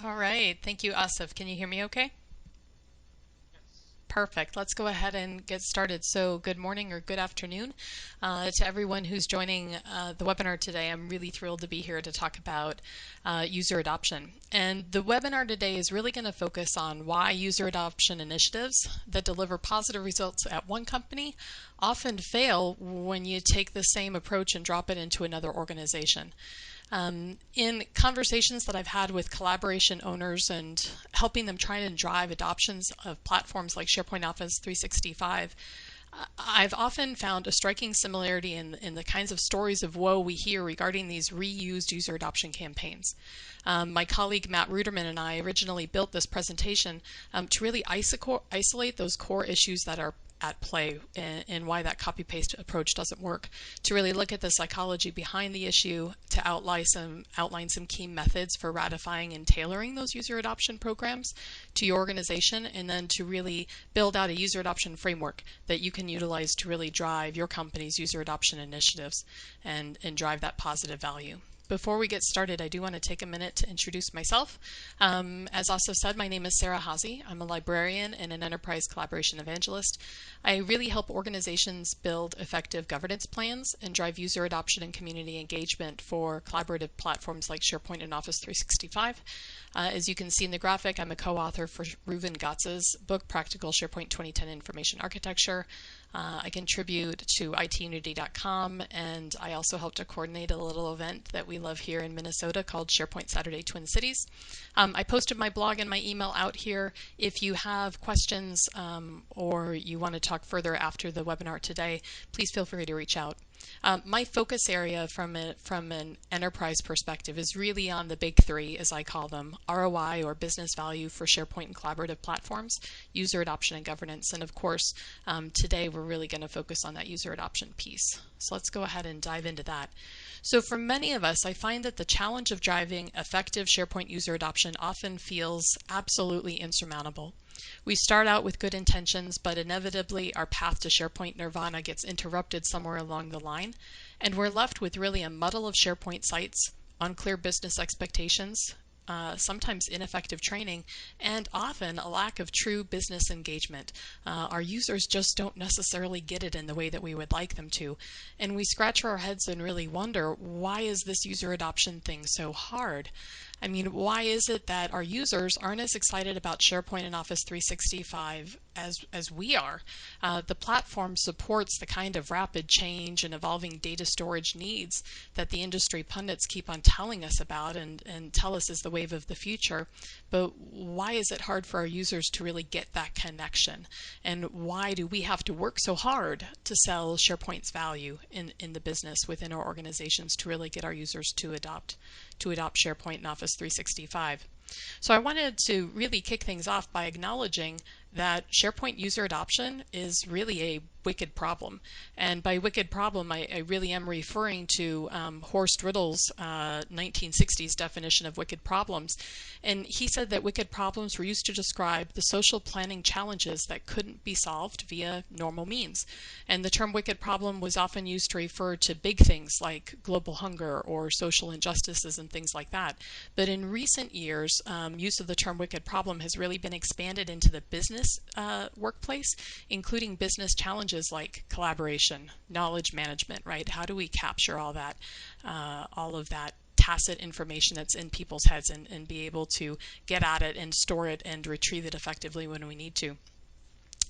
All right. Thank you, Asif. Can you hear me okay? Perfect. Let's go ahead and get started. So good morning or good afternoon to everyone who's joining the webinar today. I'm really thrilled to be here to talk about user adoption. And the webinar today is really going to focus on why user adoption initiatives that deliver positive results at one company often fail when you take the same approach and drop it into another organization. In conversations that I've had with collaboration owners and helping them try and drive adoptions of platforms like SharePoint Office 365, I've often found a striking similarity in the kinds of stories of woe we hear regarding these reused user adoption campaigns. My colleague Matt Ruderman and I originally built this presentation to really isolate those core issues that are at play and why that copy-paste approach doesn't work, to really look at the psychology behind the issue, to outline some key methods for ratifying and tailoring those user adoption programs to your organization, and then to really build out a user adoption framework that you can utilize to really drive your company's user adoption initiatives and drive that positive value. Before we get started, I do want to take a minute to introduce myself. As also said, my name is Sarah Hazy. I'm a librarian and an enterprise collaboration evangelist. I really help organizations build effective governance plans and drive user adoption and community engagement for collaborative platforms like SharePoint and Office 365. As you can see in the graphic, I'm a co-author for Reuven Gatz's book, Practical SharePoint 2010 Information Architecture. I contribute to itunity.com, and I also help to coordinate a little event that we love here in Minnesota called SharePoint Saturday Twin Cities. I posted my blog and my email out here. If you have questions or you want to talk further after the webinar today, please feel free to reach out. My focus area from an enterprise perspective is really on the big three, as I call them: ROI, or business value, for SharePoint and collaborative platforms, user adoption and governance, and of course, today we're really going to focus on that user adoption piece. So let's go ahead and dive into that. So for many of us, I find that the challenge of driving effective SharePoint user adoption often feels absolutely insurmountable. We start out with good intentions, but inevitably our path to SharePoint nirvana gets interrupted somewhere along the line, and we're left with really a muddle of SharePoint sites, unclear business expectations, sometimes ineffective training, and often a lack of true business engagement. Our users just don't necessarily get it in the way that we would like them to, and we scratch our heads and really wonder, why is this user adoption thing so hard? I mean, why is it that our users aren't as excited about SharePoint and Office 365 as we are? The platform supports the kind of rapid change and evolving data storage needs that the industry pundits keep on telling us about and tell us is the wave of the future. But why is it hard for our users to really get that connection? And why do we have to work so hard to sell SharePoint's value in the business within our organizations to really get our users to adopt SharePoint and Office 365? So I wanted to really kick things off by acknowledging that SharePoint user adoption is really a wicked problem. And by wicked problem, I really am referring to Horst Rittel's 1960s definition of wicked problems. And he said that wicked problems were used to describe the social planning challenges that couldn't be solved via normal means. And the term wicked problem was often used to refer to big things like global hunger or social injustices and things like that. But in recent years, use of the term wicked problem has really been expanded into the business workplace, including business challenges like collaboration, knowledge management, right? How do we capture all of that tacit information that's in people's heads and be able to get at it and store it and retrieve it effectively when we need to?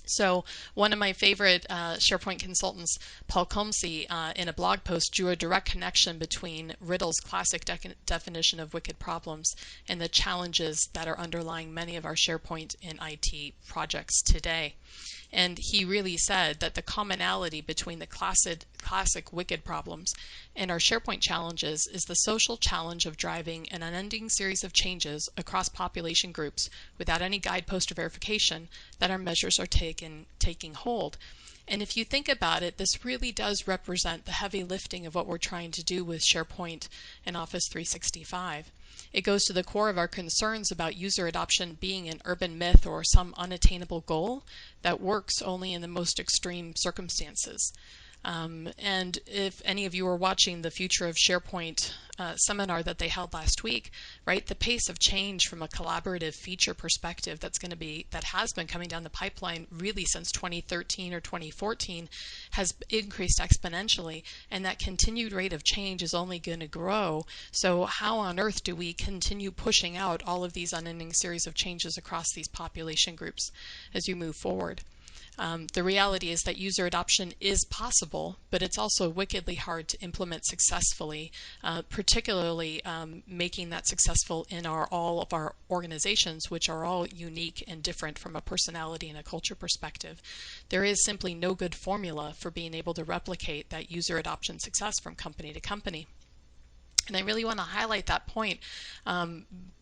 So one of my favorite SharePoint consultants, Paul Comsey, in a blog post, drew a direct connection between Riddle's classic definition of wicked problems and the challenges that are underlying many of our SharePoint and IT projects today. And he really said that the commonality between the classic wicked problems and our SharePoint challenges is the social challenge of driving an unending series of changes across population groups without any guidepost or verification that our measures are taking hold. And if you think about it, this really does represent the heavy lifting of what we're trying to do with SharePoint and Office 365. It goes to the core of our concerns about user adoption being an urban myth or some unattainable goal that works only in the most extreme circumstances. And if any of you are watching the Future of SharePoint seminar that they held last week, right, the pace of change from a collaborative feature perspective that has been coming down the pipeline really since 2013 or 2014 has increased exponentially, and that continued rate of change is only going to grow. So how on earth do we continue pushing out all of these unending series of changes across these population groups as you move forward? The reality is that user adoption is possible, but it's also wickedly hard to implement successfully, particularly making that successful in all of our organizations, which are all unique and different from a personality and a culture perspective. There is simply no good formula for being able to replicate that user adoption success from company to company. And I really want to highlight that point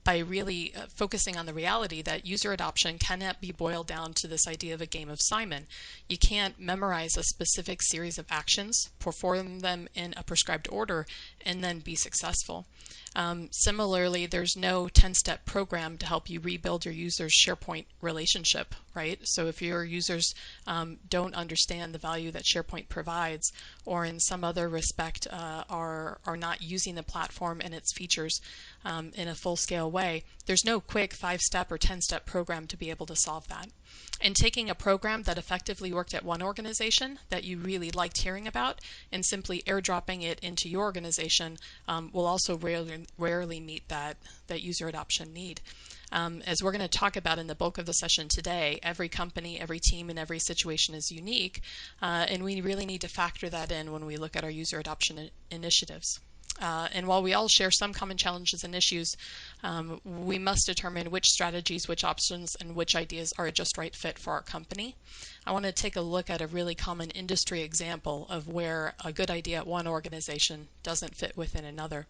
by really focusing on the reality that user adoption cannot be boiled down to this idea of a game of Simon. You can't memorize a specific series of actions, perform them in a prescribed order, and then be successful. Similarly, there's no 10-step program to help you rebuild your user's SharePoint relationship, right? So if your users don't understand the value that SharePoint provides, or in some other respect are not using the platform and its features in a full-scale way, there's no quick 5-step or 10-step program to be able to solve that. And taking a program that effectively worked at one organization that you really liked hearing about and simply airdropping it into your organization will also rarely meet that user adoption need. As we're going to talk about in the bulk of the session today, every company, every team, and every situation is unique, and we really need to factor that in when we look at our user adoption initiatives. And while we all share some common challenges and issues, we must determine which strategies, which options, and which ideas are a just right fit for our company. I want to take a look at a really common industry example of where a good idea at one organization doesn't fit within another.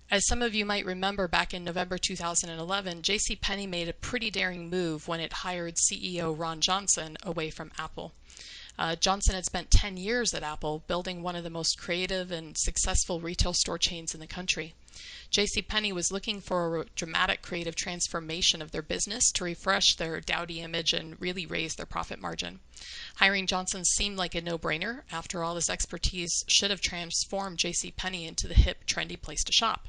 As some of you might remember, back in November 2011, JCPenney made a pretty daring move when it hired CEO Ron Johnson away from Apple. Johnson had spent 10 years at Apple building one of the most creative and successful retail store chains in the country. JCPenney was looking for a dramatic creative transformation of their business to refresh their dowdy image and really raise their profit margin. Hiring Johnson seemed like a no-brainer. After all, his expertise should have transformed JCPenney into the hip, trendy place to shop.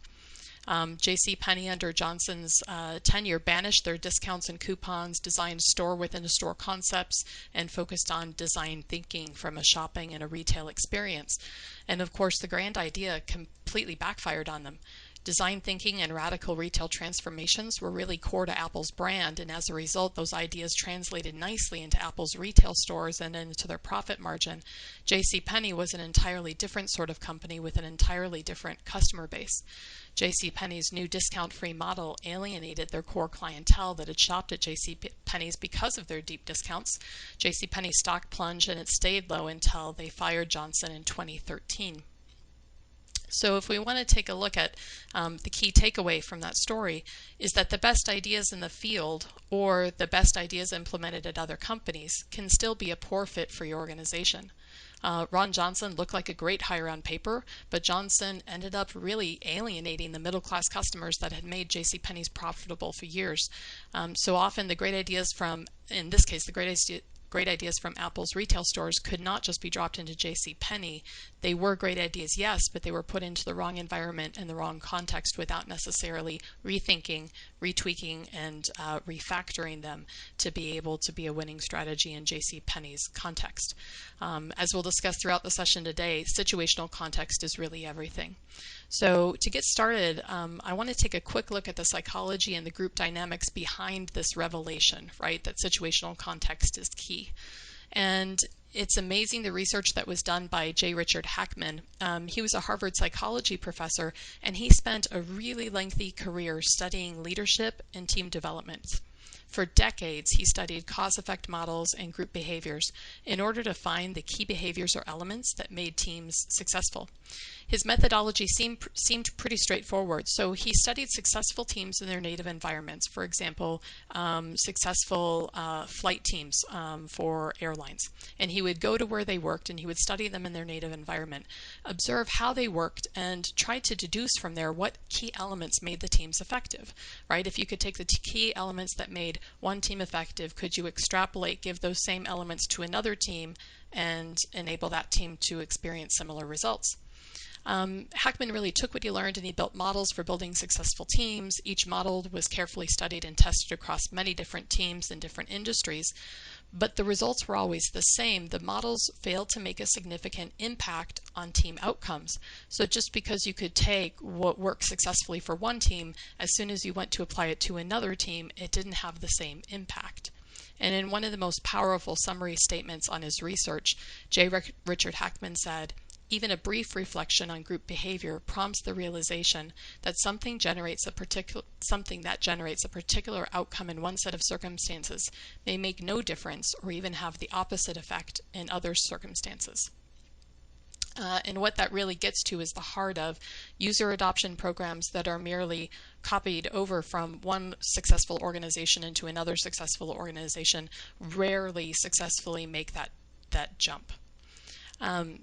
JCPenney, under Johnson's tenure, banished their discounts and coupons, designed store-within-a-store concepts, and focused on design thinking from a shopping and a retail experience. And of course, the grand idea completely backfired on them. Design thinking and radical retail transformations were really core to Apple's brand, and as a result, those ideas translated nicely into Apple's retail stores and into their profit margin. JCPenney was an entirely different sort of company with an entirely different customer base. JCPenney's new discount-free model alienated their core clientele that had shopped at JCPenney's because of their deep discounts. JCPenney's stock plunged, and it stayed low until they fired Johnson in 2013. So if we want to take a look at the key takeaway from that story is that the best ideas in the field or the best ideas implemented at other companies can still be a poor fit for your organization. Ron Johnson looked like a great hire on paper, but Johnson ended up really alienating the middle-class customers that had made JCPenney's profitable for years. So often the great ideas from, in this case, the great ideas from Apple's retail stores could not just be dropped into JCPenney. They were great ideas, yes, but they were put into the wrong environment and the wrong context without necessarily rethinking, retweaking, and refactoring them to be able to be a winning strategy in JCPenney's context. As we'll discuss throughout the session today, situational context is really everything. So to get started, I want to take a quick look at the psychology and the group dynamics behind this revelation, right, that situational context is key. And it's amazing the research that was done by J. Richard Hackman. He was a Harvard psychology professor, and he spent a really lengthy career studying leadership and team development. For decades, he studied cause-effect models and group behaviors in order to find the key behaviors or elements that made teams successful. His methodology seemed pretty straightforward. So he studied successful teams in their native environments. For example, successful flight teams for airlines. And he would go to where they worked and he would study them in their native environment, observe how they worked, and try to deduce from there what key elements made the teams effective, right? If you could take the key elements that made one team effective, could you extrapolate, give those same elements to another team, and enable that team to experience similar results. Hackman really took what he learned and he built models for building successful teams. Each model was carefully studied and tested across many different teams in different industries, but the results were always the same. The models failed to make a significant impact on team outcomes. So just because you could take what worked successfully for one team, as soon as you went to apply it to another team, it didn't have the same impact. And in one of the most powerful summary statements on his research, Richard Hackman said, "Even a brief reflection on group behavior prompts the realization that something that generates a particular outcome in one set of circumstances may make no difference or even have the opposite effect in other circumstances." And what that really gets to is the heart of user adoption programs that are merely copied over from one successful organization into another successful organization rarely successfully make that jump.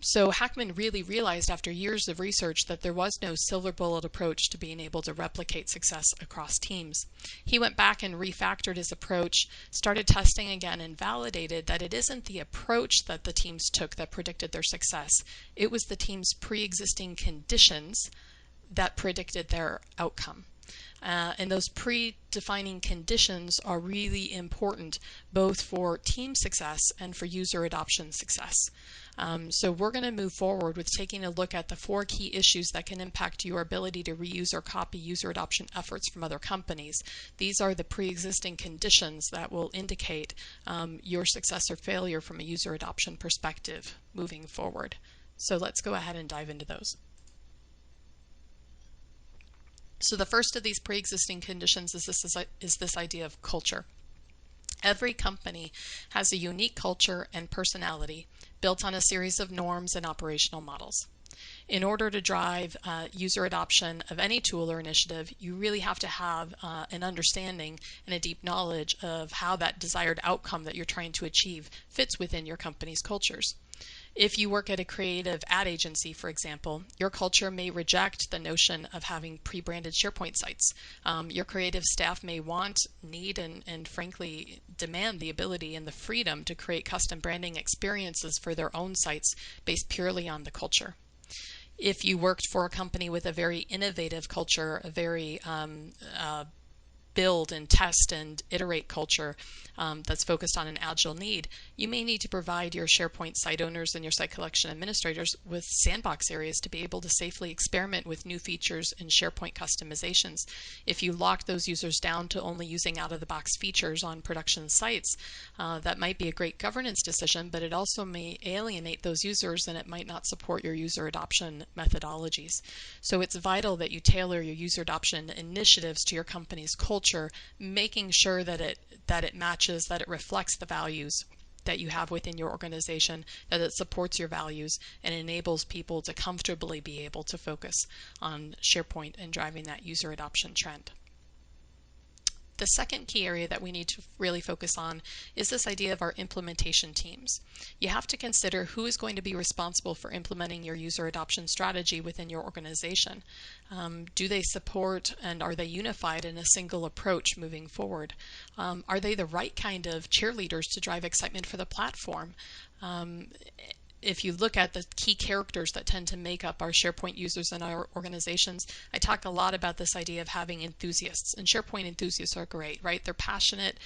So Hackman really realized after years of research that there was no silver bullet approach to being able to replicate success across teams. He went back and refactored his approach, started testing again, and validated that it isn't the approach that the teams took that predicted their success. It was the team's pre-existing conditions that predicted their outcome. And those predefining conditions are really important both for team success and for user adoption success. So we're going to move forward with taking a look at the 4 key issues that can impact your ability to reuse or copy user adoption efforts from other companies. These are the pre-existing conditions that will indicate your success or failure from a user adoption perspective moving forward. So let's go ahead and dive into those. So the first of these pre-existing conditions is this idea of culture. Every company has a unique culture and personality built on a series of norms and operational models. In order to drive user adoption of any tool or initiative, you really have to have an understanding and a deep knowledge of how that desired outcome that you're trying to achieve fits within your company's cultures. If you work at a creative ad agency, for example, your culture may reject the notion of having pre-branded SharePoint sites. Your creative staff may want, need, and frankly demand the ability and the freedom to create custom branding experiences for their own sites based purely on the culture. If you worked for a company with a very innovative culture, a very build and test and iterate culture that's focused on an agile need, you may need to provide your SharePoint site owners and your site collection administrators with sandbox areas to be able to safely experiment with new features and SharePoint customizations. If you lock those users down to only using out-of-the-box features on production sites, that might be a great governance decision, but it also may alienate those users and it might not support your user adoption methodologies. So it's vital that you tailor your user adoption initiatives to your company's culture, making sure that it matches, that it reflects the values that you have within your organization, that it supports your values and enables people to comfortably be able to focus on SharePoint and driving that user adoption trend. The second key area that we need to really focus on is this idea of our implementation teams. You have to consider who is going to be responsible for implementing your user adoption strategy within your organization. Do they support and are they unified in a single approach moving forward? Are they the right kind of cheerleaders to drive excitement for the platform? If you look at the key characters that tend to make up our SharePoint users in our organizations, I talk a lot about this idea of having enthusiasts, and SharePoint enthusiasts are great, right? They're passionate,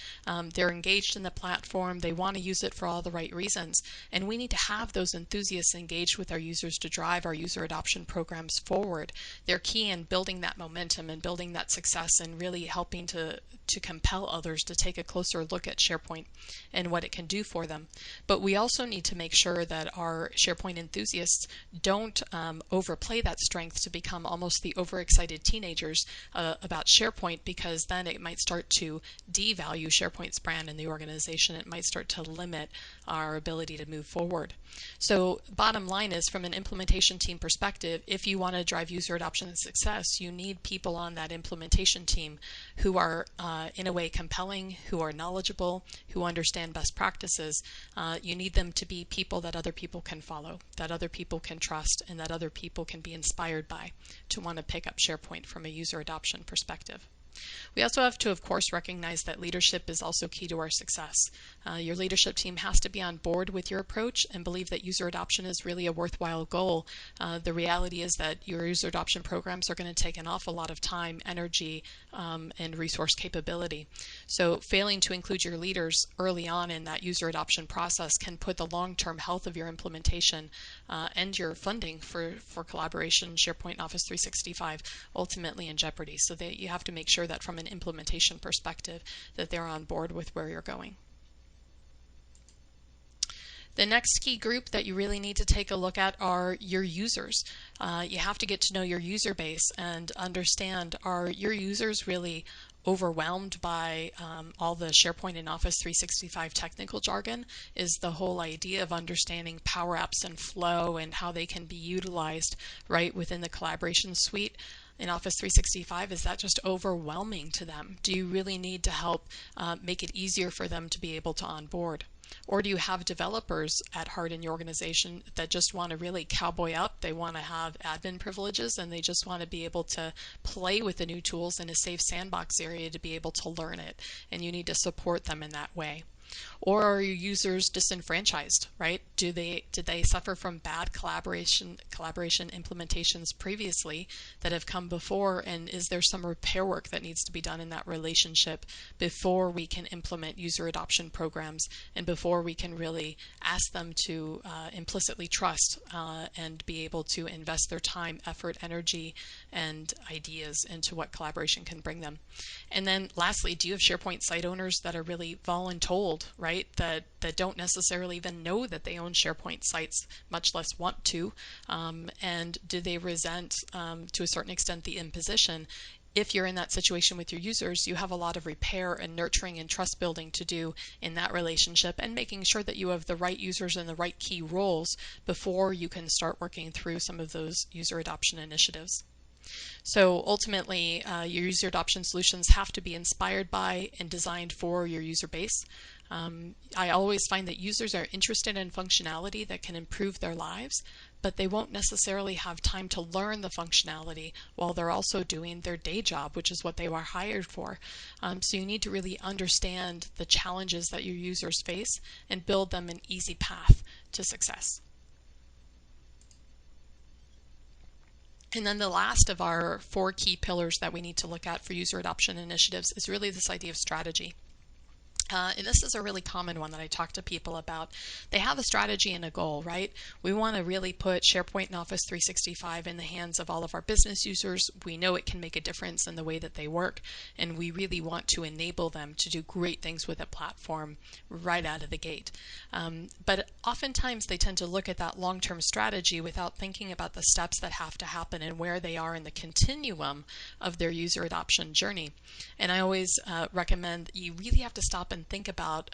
they're engaged in the platform, they want to use it for all the right reasons, and we need to have those enthusiasts engaged with our users to drive our user adoption programs forward. They're key in building that momentum and building that success and really helping to compel others to take a closer look at SharePoint and what it can do for them. But we also need to make sure that our SharePoint enthusiasts don't overplay that strength to become almost the overexcited teenagers about SharePoint, because then it might start to devalue SharePoint's brand in the organization. It might start to limit our ability to move forward. So bottom line is, from an implementation team perspective, if you want to drive user adoption and success, you need people on that implementation team who are in a way compelling, who are knowledgeable, who understand best practices. You need them to be people that other people can follow, that other people can trust, and that other people can be inspired by to want to pick up SharePoint from a user adoption perspective. We also have to, of course, recognize that leadership is also key to our success. Your leadership team has to be on board with your approach and believe that user adoption is really a worthwhile goal. The reality is that your user adoption programs are going to take an awful lot of time, energy, and resource capability. So failing to include your leaders early on in that user adoption process can put the long-term health of your implementation and your funding for collaboration, SharePoint and Office 365 ultimately in jeopardy. So that you have to make sure that from an implementation perspective that they're on board with where you're going. The next key group that you really need to take a look at are your users. You have to get to know your user base and understand, are your users really overwhelmed by all the SharePoint and Office 365 technical jargon? Is the whole idea of understanding Power Apps and Flow and how they can be utilized right within the collaboration suite in Office 365, is that just overwhelming to them? Do you really need to help make it easier for them to be able to onboard? Or do you have developers at heart in your organization that just want to really cowboy up? They want to have admin privileges and they just want to be able to play with the new tools in a safe sandbox area to be able to learn it, and you need to support them in that way. Or are your users disenfranchised, right? Did they suffer from bad collaboration implementations previously that have come before, and is there some repair work that needs to be done in that relationship before we can implement user adoption programs and before we can really ask them to implicitly trust and be able to invest their time, effort, energy, and ideas into what collaboration can bring them? And then lastly, do you have SharePoint site owners that are really voluntold, right? That don't necessarily even know that they own SharePoint sites, much less want to, and do they resent to a certain extent the imposition? If you're in that situation with your users, you have a lot of repair and nurturing and trust building to do in that relationship, and making sure that you have the right users and the right key roles before you can start working through some of those user adoption initiatives. So ultimately, your user adoption solutions have to be inspired by and designed for your user base. I always find that users are interested in functionality that can improve their lives, but they won't necessarily have time to learn the functionality while they're also doing their day job, which is what they were hired for. So you need to really understand the challenges that your users face and build them an easy path to success. And then the last of our 4 key pillars that we need to look at for user adoption initiatives is really this idea of strategy. And this is a really common one that I talk to people about. They have a strategy and a goal, right? We want to really put SharePoint and Office 365 in the hands of all of our business users. We know it can make a difference in the way that they work, and we really want to enable them to do great things with a platform right out of the gate. But oftentimes they tend to look at that long-term strategy without thinking about the steps that have to happen and where they are in the continuum of their user adoption journey. And I always recommend that you really have to stop and think about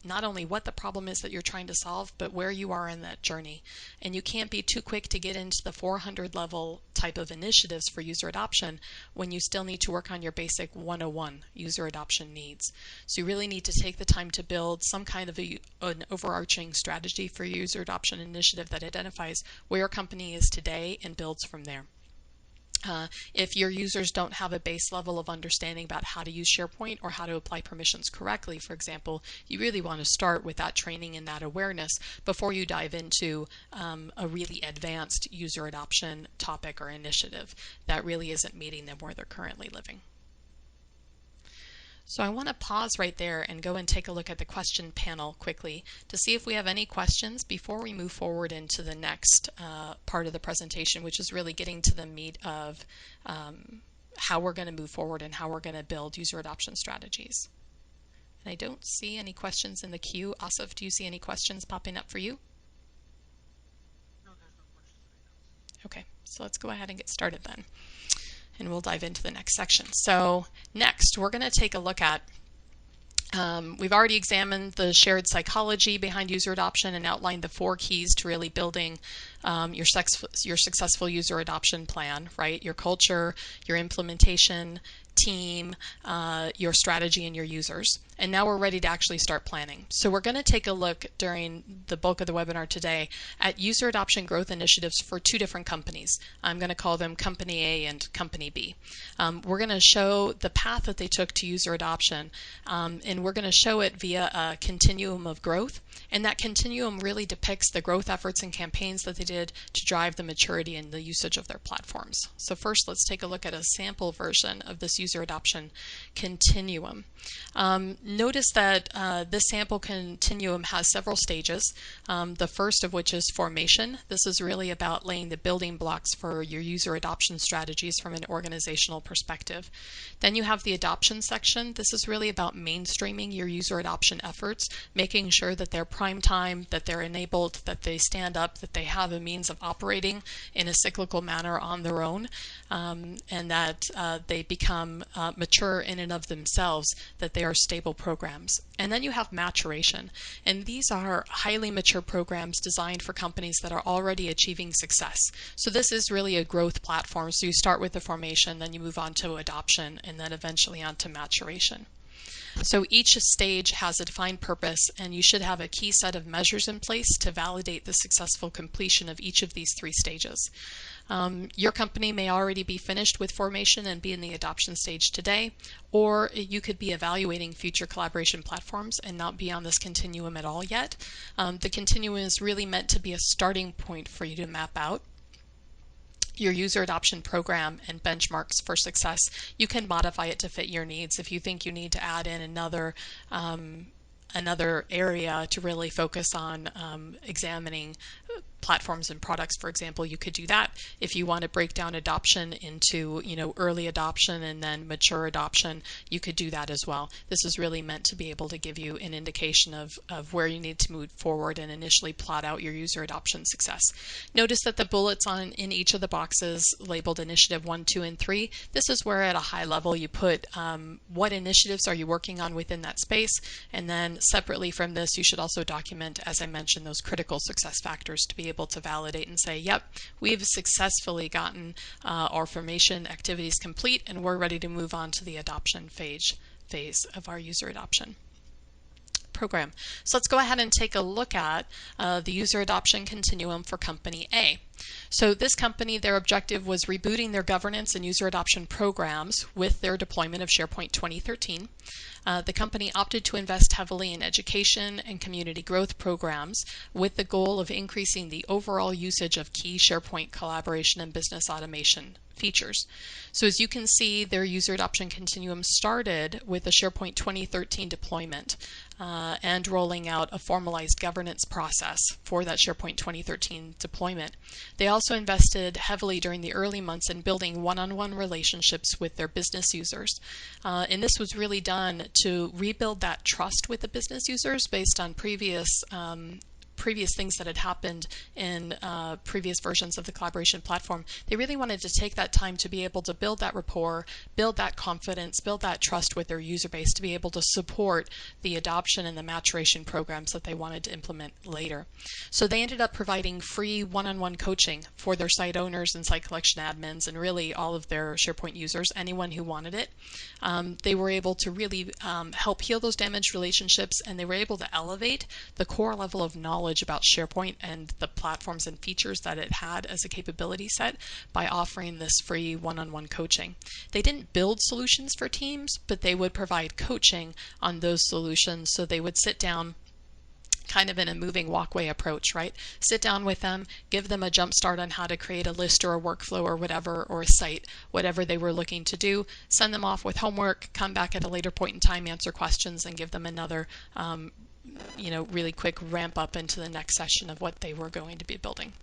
not only what the problem is that you're trying to solve, but where you are in that journey. And you can't be too quick to get into the 400 level type of initiatives for user adoption when you still need to work on your basic 101 user adoption needs. So you really need to take the time to build some kind of an overarching strategy for your user adoption initiative that identifies where your company is today and builds from there. If your users don't have a base level of understanding about how to use SharePoint or how to apply permissions correctly, for example, you really want to start with that training and that awareness before you dive into a really advanced user adoption topic or initiative that really isn't meeting them where they're currently living. So I want to pause right there and go and take a look at the question panel quickly to see if we have any questions before we move forward into the next part of the presentation, which is really getting to the meat of how we're going to move forward and how we're going to build user adoption strategies. And I don't see any questions in the queue. Asif, do you see any questions popping up for you? No, there's no questions right now. Okay, so let's go ahead and get started then. And we'll dive into the next section. So next, we're going to take a look at, we've already examined the shared psychology behind user adoption and outlined the 4 keys to really building your successful user adoption plan, right? Your culture, your implementation, team, your strategy, and your users. And now we're ready to actually start planning. So we're going to take a look during the bulk of the webinar today at user adoption growth initiatives for two different companies. I'm going to call them Company A and Company B. We're going to show the path that they took to user adoption, and we're going to show it via a continuum of growth. And that continuum really depicts the growth efforts and campaigns that they did to drive the maturity and the usage of their platforms. So first, let's take a look at a sample version of this user adoption continuum. Notice that this sample continuum has several stages, the first of which is formation. This is really about laying the building blocks for your user adoption strategies from an organizational perspective. Then you have the adoption section. This is really about mainstreaming your user adoption efforts, making sure that they're prime time, that they're enabled, that they stand up, that they have a means of operating in a cyclical manner on their own, and that they become mature in and of themselves, that they are stable programs. And then you have maturation. And these are highly mature programs designed for companies that are already achieving success. So this is really a growth platform. So you start with the formation, then you move on to adoption, and then eventually on to maturation. So each stage has a defined purpose, and you should have a key set of measures in place to validate the successful completion of each of these three stages. Your company may already be finished with formation and be in the adoption stage today, or you could be evaluating future collaboration platforms and not be on this continuum at all yet. The continuum is really meant to be a starting point for you to map out your user adoption program and benchmarks for success. You can modify it to fit your needs. If you think you need to add in another area to really focus on examining platforms and products, for example, you could do that. If you want to break down adoption into, early adoption and then mature adoption, you could do that as well. This is really meant to be able to give you an indication of where you need to move forward and initially plot out your user adoption success. Notice that the bullets in each of the boxes labeled initiative 1, 2, and 3. This is where at a high level you put what initiatives are you working on within that space, and then separately from this you should also document, as I mentioned, those critical success factors to be able to validate and say, yep, we've successfully gotten our formation activities complete and we're ready to move on to the adoption phase of our user adoption program. So let's go ahead and take a look at the user adoption continuum for Company A. So this company, their objective was rebooting their governance and user adoption programs with their deployment of SharePoint 2013. The company opted to invest heavily in education and community growth programs with the goal of increasing the overall usage of key SharePoint collaboration and business automation features. So as you can see, their user adoption continuum started with a SharePoint 2013 deployment and rolling out a formalized governance process for that SharePoint 2013 deployment. They also invested heavily during the early months in building one-on-one relationships with their business users. And this was really done to rebuild that trust with the business users based on previous things that had happened in previous versions of the collaboration platform. They really wanted to take that time to be able to build that rapport, build that confidence, build that trust with their user base to be able to support the adoption and the maturation programs that they wanted to implement later. So they ended up providing free one-on-one coaching for their site owners and site collection admins and really all of their SharePoint users, anyone who wanted it. They were able to really help heal those damaged relationships, and they were able to elevate the core level of knowledge about SharePoint and the platforms and features that it had as a capability set by offering this free one-on-one coaching. They didn't build solutions for teams, but they would provide coaching on those solutions. So they would sit down kind of in a moving walkway approach, right? Sit down with them, give them a jump start on how to create a list or a workflow or whatever, or a site, whatever they were looking to do, send them off with homework, come back at a later point in time, answer questions, and give them another really quick ramp up into the next session of what they were going to be building.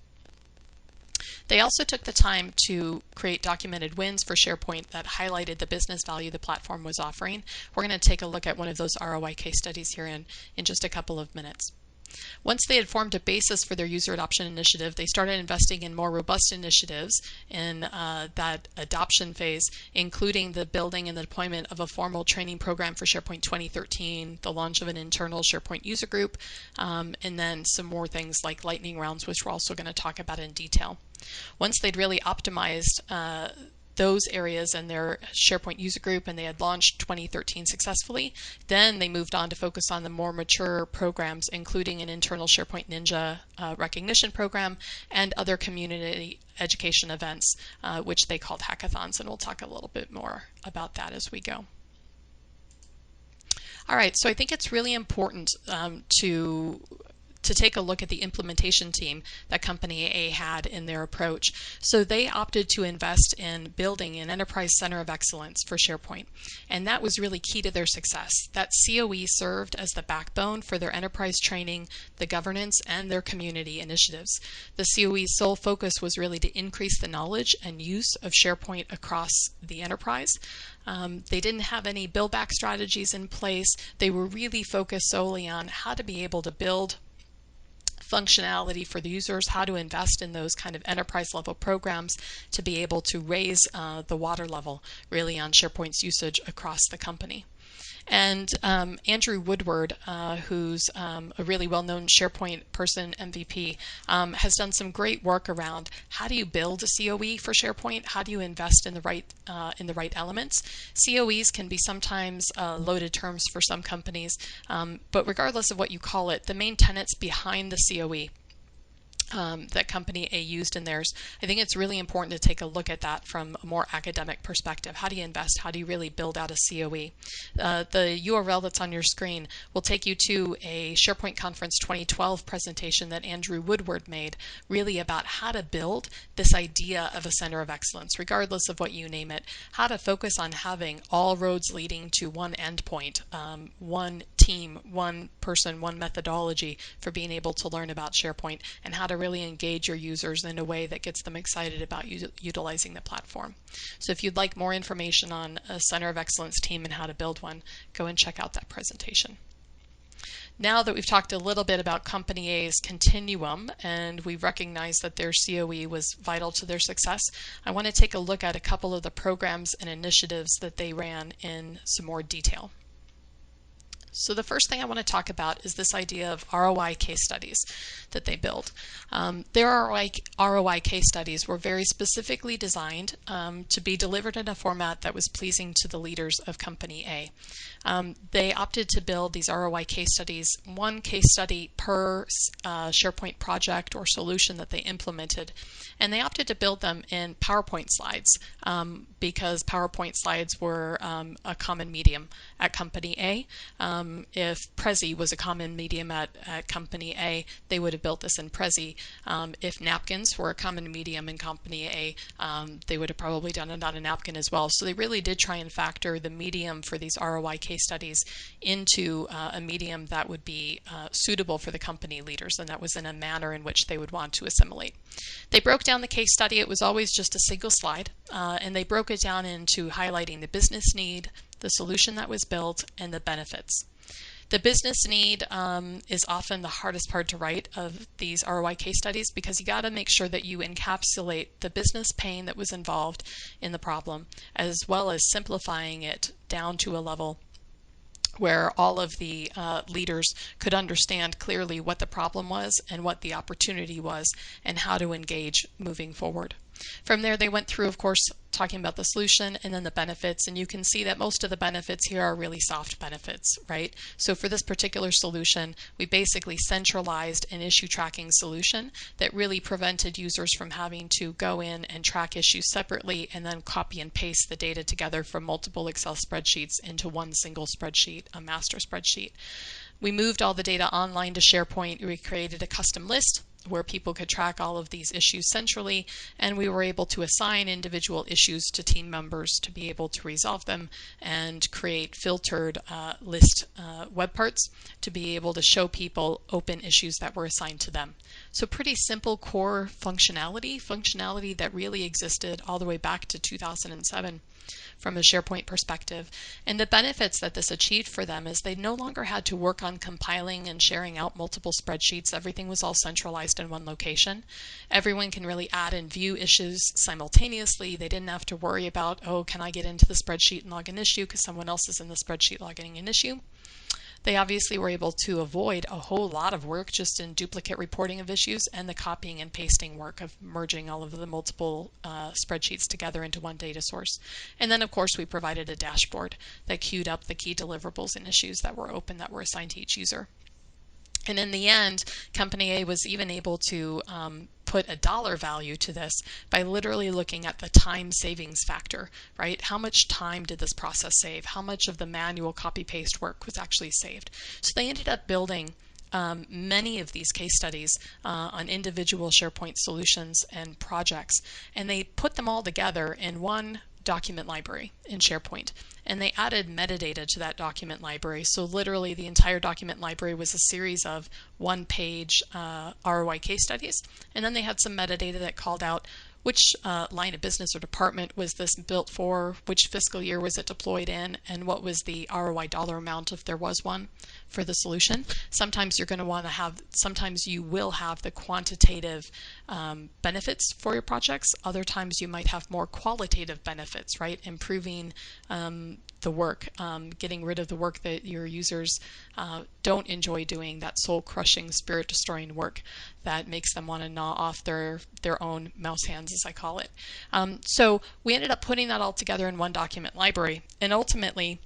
They also took the time to create documented wins for SharePoint that highlighted the business value the platform was offering. We're going to take a look at one of those ROI case studies here in just a couple of minutes. Once they had formed a basis for their user adoption initiative, they started investing in more robust initiatives in that adoption phase, including the building and the deployment of a formal training program for SharePoint 2013, the launch of an internal SharePoint user group, and then some more things like lightning rounds, which we're also going to talk about in detail. Once they'd really optimized those areas in their SharePoint user group, and they had launched 2013 successfully. Then they moved on to focus on the more mature programs, including an internal SharePoint Ninja recognition program and other community education events, which they called hackathons, and we'll talk a little bit more about that as we go. All right, so I think it's really important to take a look at the implementation team that Company A had in their approach. So they opted to invest in building an enterprise center of excellence for SharePoint, and that was really key to their success. That COE served as the backbone for their enterprise training, the governance, and their community initiatives. The COE's sole focus was really to increase the knowledge and use of SharePoint across the enterprise. They didn't have any build-back strategies in place. They were really focused solely on how to be able to build functionality for the users, how to invest in those kind of enterprise level programs to be able to raise the water level really on SharePoint's usage across the company. And Andrew Woodward, who's a really well-known SharePoint person, MVP, has done some great work around how do you build a COE for SharePoint? How do you invest in the right elements? COEs can be sometimes loaded terms for some companies, but regardless of what you call it, the main tenets behind the COE that Company A used in theirs, I think it's really important to take a look at that from a more academic perspective. How do you invest? How do you really build out a COE? The URL that's on your screen will take you to a SharePoint Conference 2012 presentation that Andrew Woodward made, really about how to build this idea of a center of excellence, regardless of what you name it, how to focus on having all roads leading to one endpoint, one team, one person, one methodology for being able to learn about SharePoint, and how to really engage your users in a way that gets them excited about utilizing the platform. So if you'd like more information on a Center of Excellence team and how to build one, go and check out that presentation. Now that we've talked a little bit about Company A's continuum and we've recognized that their COE was vital to their success, I want to take a look at a couple of the programs and initiatives that they ran in some more detail. So the first thing I want to talk about is this idea of ROI case studies that they built. Their ROI case studies were very specifically designed to be delivered in a format that was pleasing to the leaders of Company A. They opted to build these ROI case studies, one case study per SharePoint project or solution that they implemented. And they opted to build them in PowerPoint slides because PowerPoint slides were a common medium at Company A. If Prezi was a common medium at Company A, they would have built this in Prezi. If napkins were a common medium in Company A, they would have probably done it on a napkin as well. So they really did try and factor the medium for these ROI case studies into a medium that would be suitable for the company leaders, and that was in a manner in which they would want to assimilate. They broke down the case study. It was always just a single slide, and they broke it down into highlighting the business need, the solution that was built, and the benefits. The business need is often the hardest part to write of these ROI case studies because you got to make sure that you encapsulate the business pain that was involved in the problem, as well as simplifying it down to a level where all of the leaders could understand clearly what the problem was and what the opportunity was and how to engage moving forward. From there, they went through, of course, talking about the solution and then the benefits, and you can see that most of the benefits here are really soft benefits, right? So for this particular solution, we basically centralized an issue tracking solution that really prevented users from having to go in and track issues separately and then copy and paste the data together from multiple Excel spreadsheets into one single spreadsheet, a master spreadsheet. We moved all the data online to SharePoint. We created a custom list where people could track all of these issues centrally, and we were able to assign individual issues to team members to be able to resolve them and create filtered list web parts to be able to show people open issues that were assigned to them. So pretty simple core functionality that really existed all the way back to 2007. From a SharePoint perspective. And the benefits that this achieved for them is they no longer had to work on compiling and sharing out multiple spreadsheets. Everything was all centralized in one location. Everyone can really add and view issues simultaneously. They didn't have to worry about, oh, can I get into the spreadsheet and log an issue because someone else is in the spreadsheet logging an issue. They obviously were able to avoid a whole lot of work just in duplicate reporting of issues and the copying and pasting work of merging all of the multiple spreadsheets together into one data source. And then, of course, we provided a dashboard that queued up the key deliverables and issues that were open that were assigned to each user. And in the end, Company A was even able to put a dollar value to this by literally looking at the time savings factor, right? How much time did this process save? How much of the manual copy-paste work was actually saved? So they ended up building many of these case studies on individual SharePoint solutions and projects, and they put them all together in one document library in SharePoint. And they added metadata to that document library. So literally the entire document library was a series of one-page ROI case studies. And then they had some metadata that called out which line of business or department was this built for, which fiscal year was it deployed in, and what was the ROI dollar amount if there was one for the solution. Sometimes you're going to want to have, sometimes you will have the quantitative benefits for your projects. Other times you might have more qualitative benefits, right? Improving the work, getting rid of the work that your users don't enjoy doing, that soul-crushing, spirit-destroying work that makes them want to gnaw off their own mouse hands, as I call it. So we ended up putting that all together in one document library, and ultimately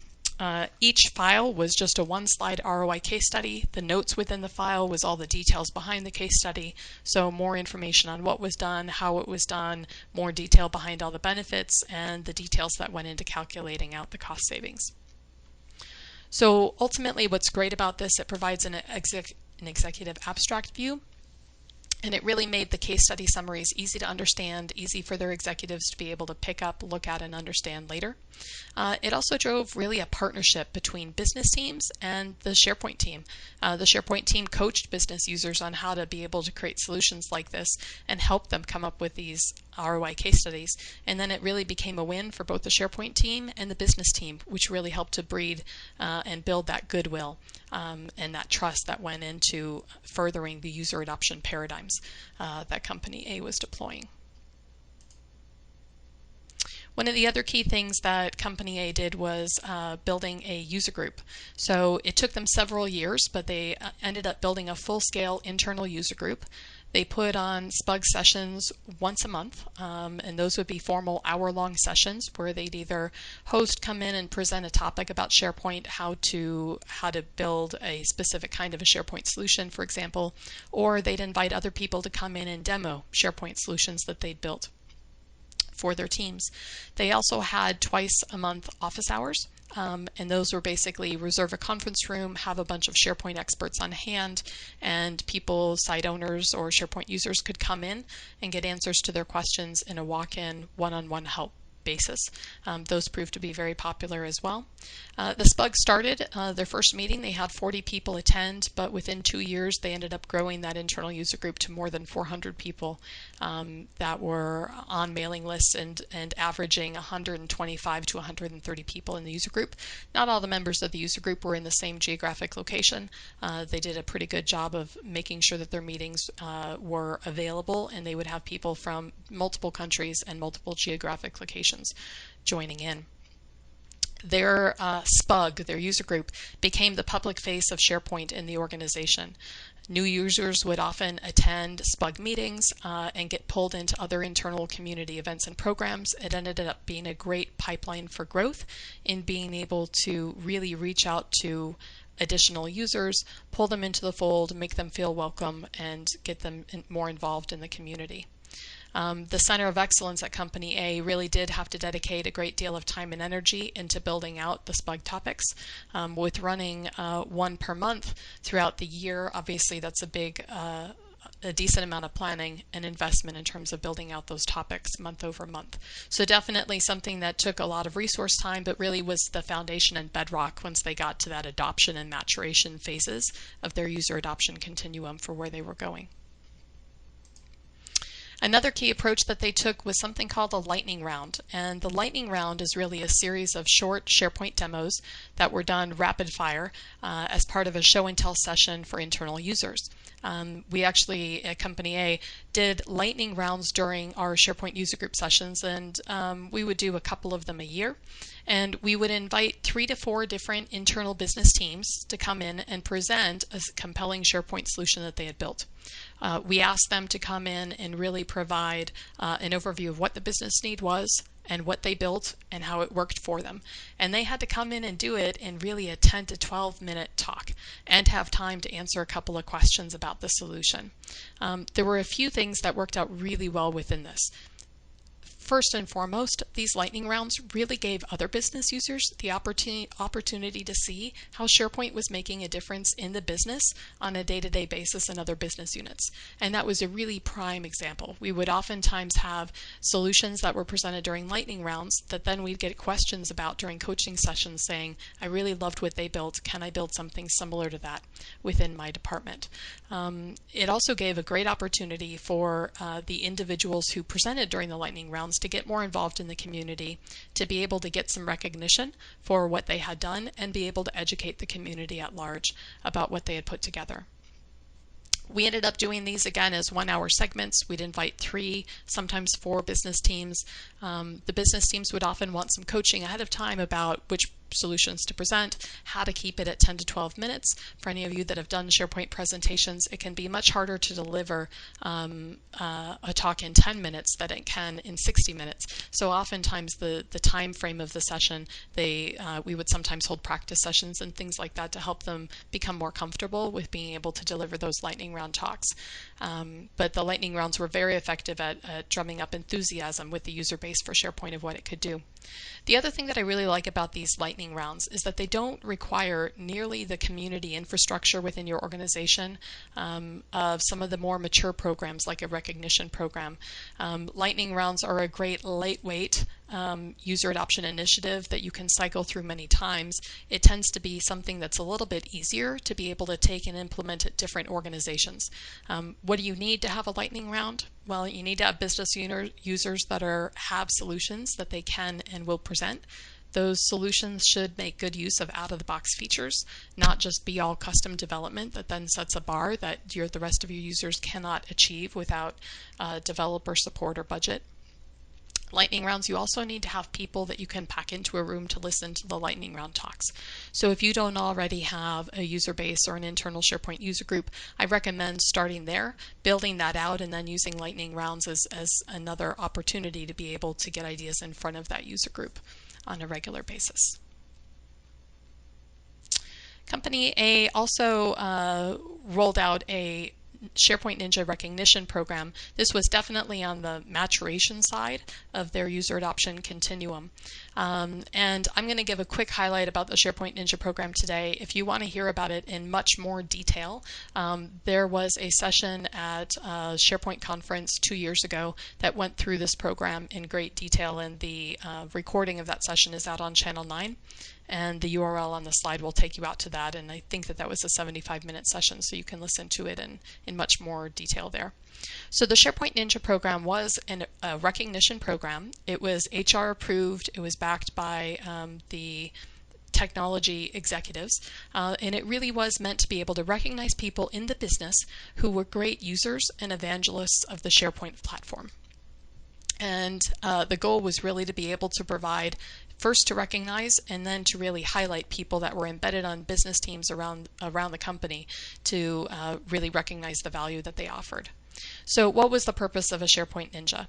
each file was just a one-slide ROI case study. The notes within the file was all the details behind the case study, so more information on what was done, how it was done, more detail behind all the benefits, and the details that went into calculating out the cost savings. So ultimately what's great about this, it provides an executive abstract view, and it really made the case study summaries easy to understand, easy for their executives to be able to pick up, look at, and understand later. It also drove really a partnership between business teams and the SharePoint team. The SharePoint team coached business users on how to be able to create solutions like this and help them come up with these ROI case studies. And then it really became a win for both the SharePoint team and the business team, which really helped to breed and build that goodwill and that trust that went into furthering the user adoption paradigms that Company A was deploying. One of the other key things that Company A did was building a user group. So it took them several years, but they ended up building a full-scale internal user group. They put on SPUG sessions once a month, and those would be formal hour-long sessions where they'd either come in and present a topic about SharePoint, how to build a specific kind of a SharePoint solution, for example, or they'd invite other people to come in and demo SharePoint solutions that they'd built for their teams. They also had twice a month office hours, and those were basically reserve a conference room, have a bunch of SharePoint experts on hand, and people, site owners or SharePoint users could come in and get answers to their questions in a walk-in, one-on-one help basis. Those proved to be very popular as well. The SPUG started their first meeting. They had 40 people attend, but within 2 years they ended up growing that internal user group to more than 400 people that were on mailing lists and averaging 125 to 130 people in the user group. Not all the members of the user group were in the same geographic location. They did a pretty good job of making sure that their meetings were available, and they would have people from multiple countries and multiple geographic locations joining in. Their SPUG, their user group, became the public face of SharePoint in the organization. New users would often attend SPUG meetings and get pulled into other internal community events and programs. It ended up being a great pipeline for growth in being able to really reach out to additional users, pull them into the fold, make them feel welcome, and get them more involved in the community. The Center of Excellence at Company A really did have to dedicate a great deal of time and energy into building out the SPUG topics. With running one per month throughout the year, obviously that's a decent amount of planning and investment in terms of building out those topics month over month. So definitely something that took a lot of resource time, but really was the foundation and bedrock once they got to that adoption and maturation phases of their user adoption continuum for where they were going. Another key approach that they took was something called a lightning round. And the lightning round is really a series of short SharePoint demos that were done rapid fire as part of a show and tell session for internal users. We actually, at Company A, did lightning rounds during our SharePoint user group sessions, and we would do a couple of them a year. And we would invite 3 to 4 different internal business teams to come in and present a compelling SharePoint solution that they had built. We asked them to come in and really provide an overview of what the business need was and what they built and how it worked for them. And they had to come in and do it in really a 10 to 12 minute talk and have time to answer a couple of questions about the solution. There were a few things that worked out really well within this. First and foremost, these lightning rounds really gave other business users the opportunity to see how SharePoint was making a difference in the business on a day-to-day basis in other business units. And that was a really prime example. We would oftentimes have solutions that were presented during lightning rounds that then we'd get questions about during coaching sessions saying, I really loved what they built. Can I build something similar to that within my department? It also gave a great opportunity for the individuals who presented during the lightning rounds to get more involved in the community, to be able to get some recognition for what they had done and be able to educate the community at large about what they had put together. We ended up doing these again as 1-hour segments. We'd invite 3, sometimes 4 business teams. The business teams would often want some coaching ahead of time about which solutions to present, how to keep it at 10 to 12 minutes. For any of you that have done SharePoint presentations, it can be much harder to deliver a talk in 10 minutes than it can in 60 minutes. So oftentimes the time frame of the session, we would sometimes hold practice sessions and things like that to help them become more comfortable with being able to deliver those lightning round talks. But the lightning rounds were very effective at drumming up enthusiasm with the user base for SharePoint of what it could do. The other thing that I really like about these lightning rounds is that they don't require nearly the community infrastructure within your organization of some of the more mature programs like a recognition program. Lightning rounds are a great lightweight user adoption initiative that you can cycle through many times. It tends to be something that's a little bit easier to be able to take and implement at different organizations. What do you need to have a lightning round? Well, you need to have business users that have solutions that they can and will present. Those solutions should make good use of out-of-the-box features, not just be all custom development that then sets a bar that the rest of your users cannot achieve without developer support or budget. Lightning rounds, you also need to have people that you can pack into a room to listen to the lightning round talks. So if you don't already have a user base or an internal SharePoint user group, I recommend starting there, building that out, and then using lightning rounds as another opportunity to be able to get ideas in front of that user group on a regular basis. Company A also rolled out a SharePoint Ninja recognition program. This was definitely on the maturation side of their user adoption continuum. And I'm going to give a quick highlight about the SharePoint Ninja program today. If you want to hear about it in much more detail, there was a session at SharePoint conference 2 years ago that went through this program in great detail, and the recording of that session is out on Channel 9. And the URL on the slide will take you out to that. And I think that was a 75-minute session, so you can listen to it in much more detail there. So the SharePoint Ninja program was a recognition program. It was HR approved. It was backed by the technology executives, and it really was meant to be able to recognize people in the business who were great users and evangelists of the SharePoint platform. And the goal was really to be able to provide, first to recognize, and then to really highlight people that were embedded on business teams around the company to really recognize the value that they offered. So what was the purpose of a SharePoint Ninja?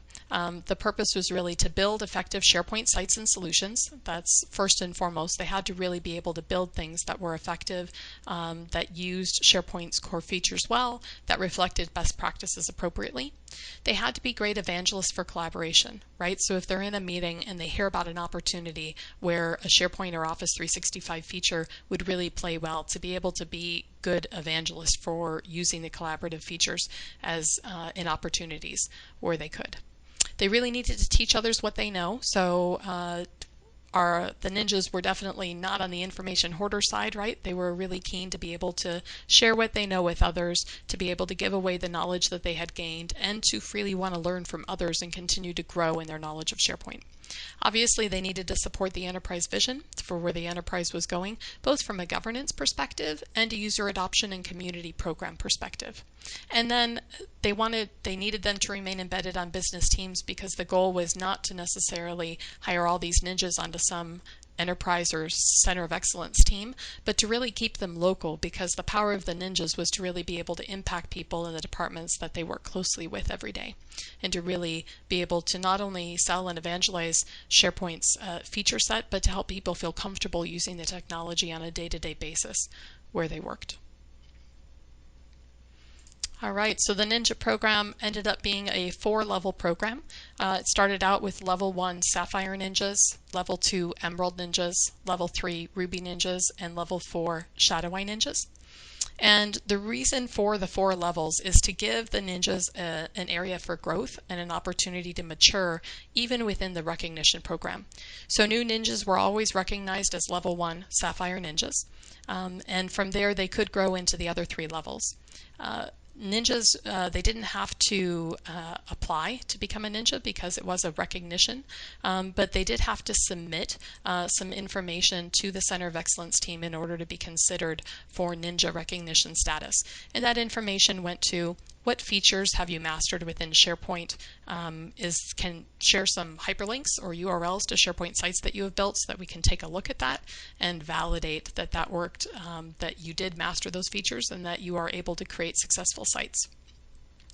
The purpose was really to build effective SharePoint sites and solutions. That's first and foremost. They had to really be able to build things that were effective, that used SharePoint's core features well, that reflected best practices appropriately. They had to be great evangelists for collaboration, right? So if they're in a meeting and they hear about an opportunity where a SharePoint or Office 365 feature would really play well, to be able to be good evangelists for using the collaborative features as in opportunities where they could. They really needed to teach others what they know. So the ninjas were definitely not on the information hoarder side, right? They were really keen to be able to share what they know with others, to be able to give away the knowledge that they had gained, and to freely want to learn from others and continue to grow in their knowledge of SharePoint. Obviously, they needed to support the enterprise vision for where the enterprise was going, both from a governance perspective and a user adoption and community program perspective. And then they needed them to remain embedded on business teams, because the goal was not to necessarily hire all these ninjas onto some enterprise or center of excellence team, but to really keep them local, because the power of the ninjas was to really be able to impact people in the departments that they work closely with every day, and to really be able to not only sell and evangelize SharePoint's feature set, but to help people feel comfortable using the technology on a day-to-day basis where they worked. All right, so the Ninja program ended up being a 4-level program. It started out with level 1 Sapphire Ninjas, level 2 Emerald Ninjas, level 3 Ruby Ninjas, and level 4 Shadow Eye Ninjas. And the reason for the 4 levels is to give the ninjas an area for growth and an opportunity to mature even within the recognition program. So new ninjas were always recognized as level 1 Sapphire Ninjas, and from there they could grow into the other 3 levels. Ninjas, they didn't have to apply to become a ninja because it was a recognition, but they did have to submit some information to the Center of Excellence team in order to be considered for ninja recognition status. And that information went to: what features have you mastered within SharePoint? Can share some hyperlinks or URLs to SharePoint sites that you have built, so that we can take a look at that and validate that that worked, that you did master those features, and that you are able to create successful sites.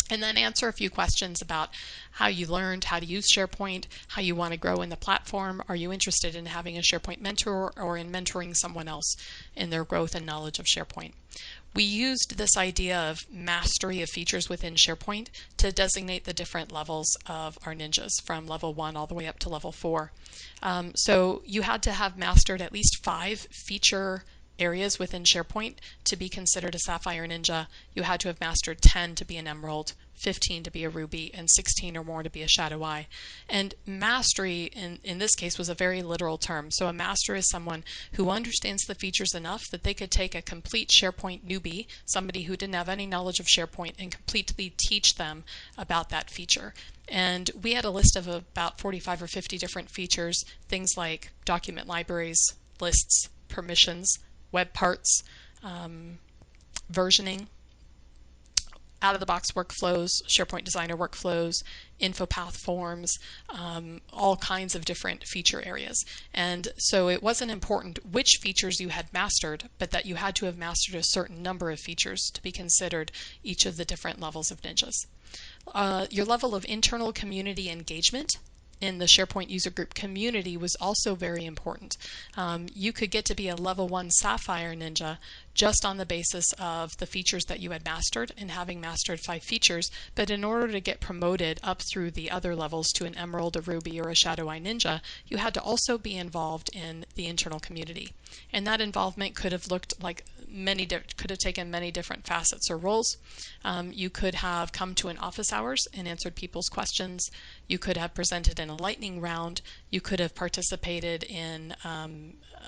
And then answer a few questions about how you learned how to use SharePoint, how you want to grow in the platform. Are you interested in having a SharePoint mentor or in mentoring someone else in their growth and knowledge of SharePoint? We used this idea of mastery of features within SharePoint to designate the different levels of our ninjas, from level 1 all the way up to level 4. So you had to have mastered at least 5 feature areas within SharePoint to be considered a Sapphire Ninja. You had to have mastered 10 to be an Emerald, 15 to be a Ruby, and 16 or more to be a Shadow Eye. And mastery in this case was a very literal term. So a master is someone who understands the features enough that they could take a complete SharePoint newbie, somebody who didn't have any knowledge of SharePoint, and completely teach them about that feature. And we had a list of about 45 or 50 different features, things like document libraries, lists, permissions, web parts, versioning, out-of-the-box workflows, SharePoint Designer workflows, InfoPath forms, all kinds of different feature areas. And so it wasn't important which features you had mastered, but that you had to have mastered a certain number of features to be considered each of the different levels of ninjas. Your level of internal community engagement in the SharePoint user group community was also very important. You could get to be a level 1 Sapphire Ninja just on the basis of the features that you had mastered and having mastered 5 features, but in order to get promoted up through the other levels to an Emerald, a Ruby, or a Shadow Eye Ninja, you had to also be involved in the internal community. And that involvement could have looked like could have taken many different facets or roles. You could have come to an office hours and answered people's questions. You could have presented in a lightning round. You could have participated in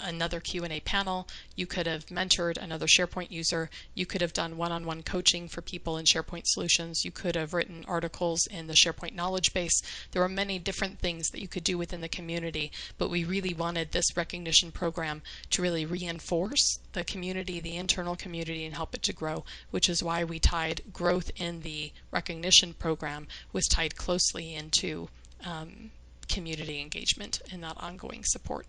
another Q&A panel. You could have mentored another SharePoint user. You could have done one-on-one coaching for people in SharePoint Solutions. You could have written articles in the SharePoint knowledge base. There were many different things that you could do within the community, but we really wanted this recognition program to really reinforce the community, the internal community, and help it to grow, which is why we tied growth in the recognition program was tied closely into community engagement and that ongoing support.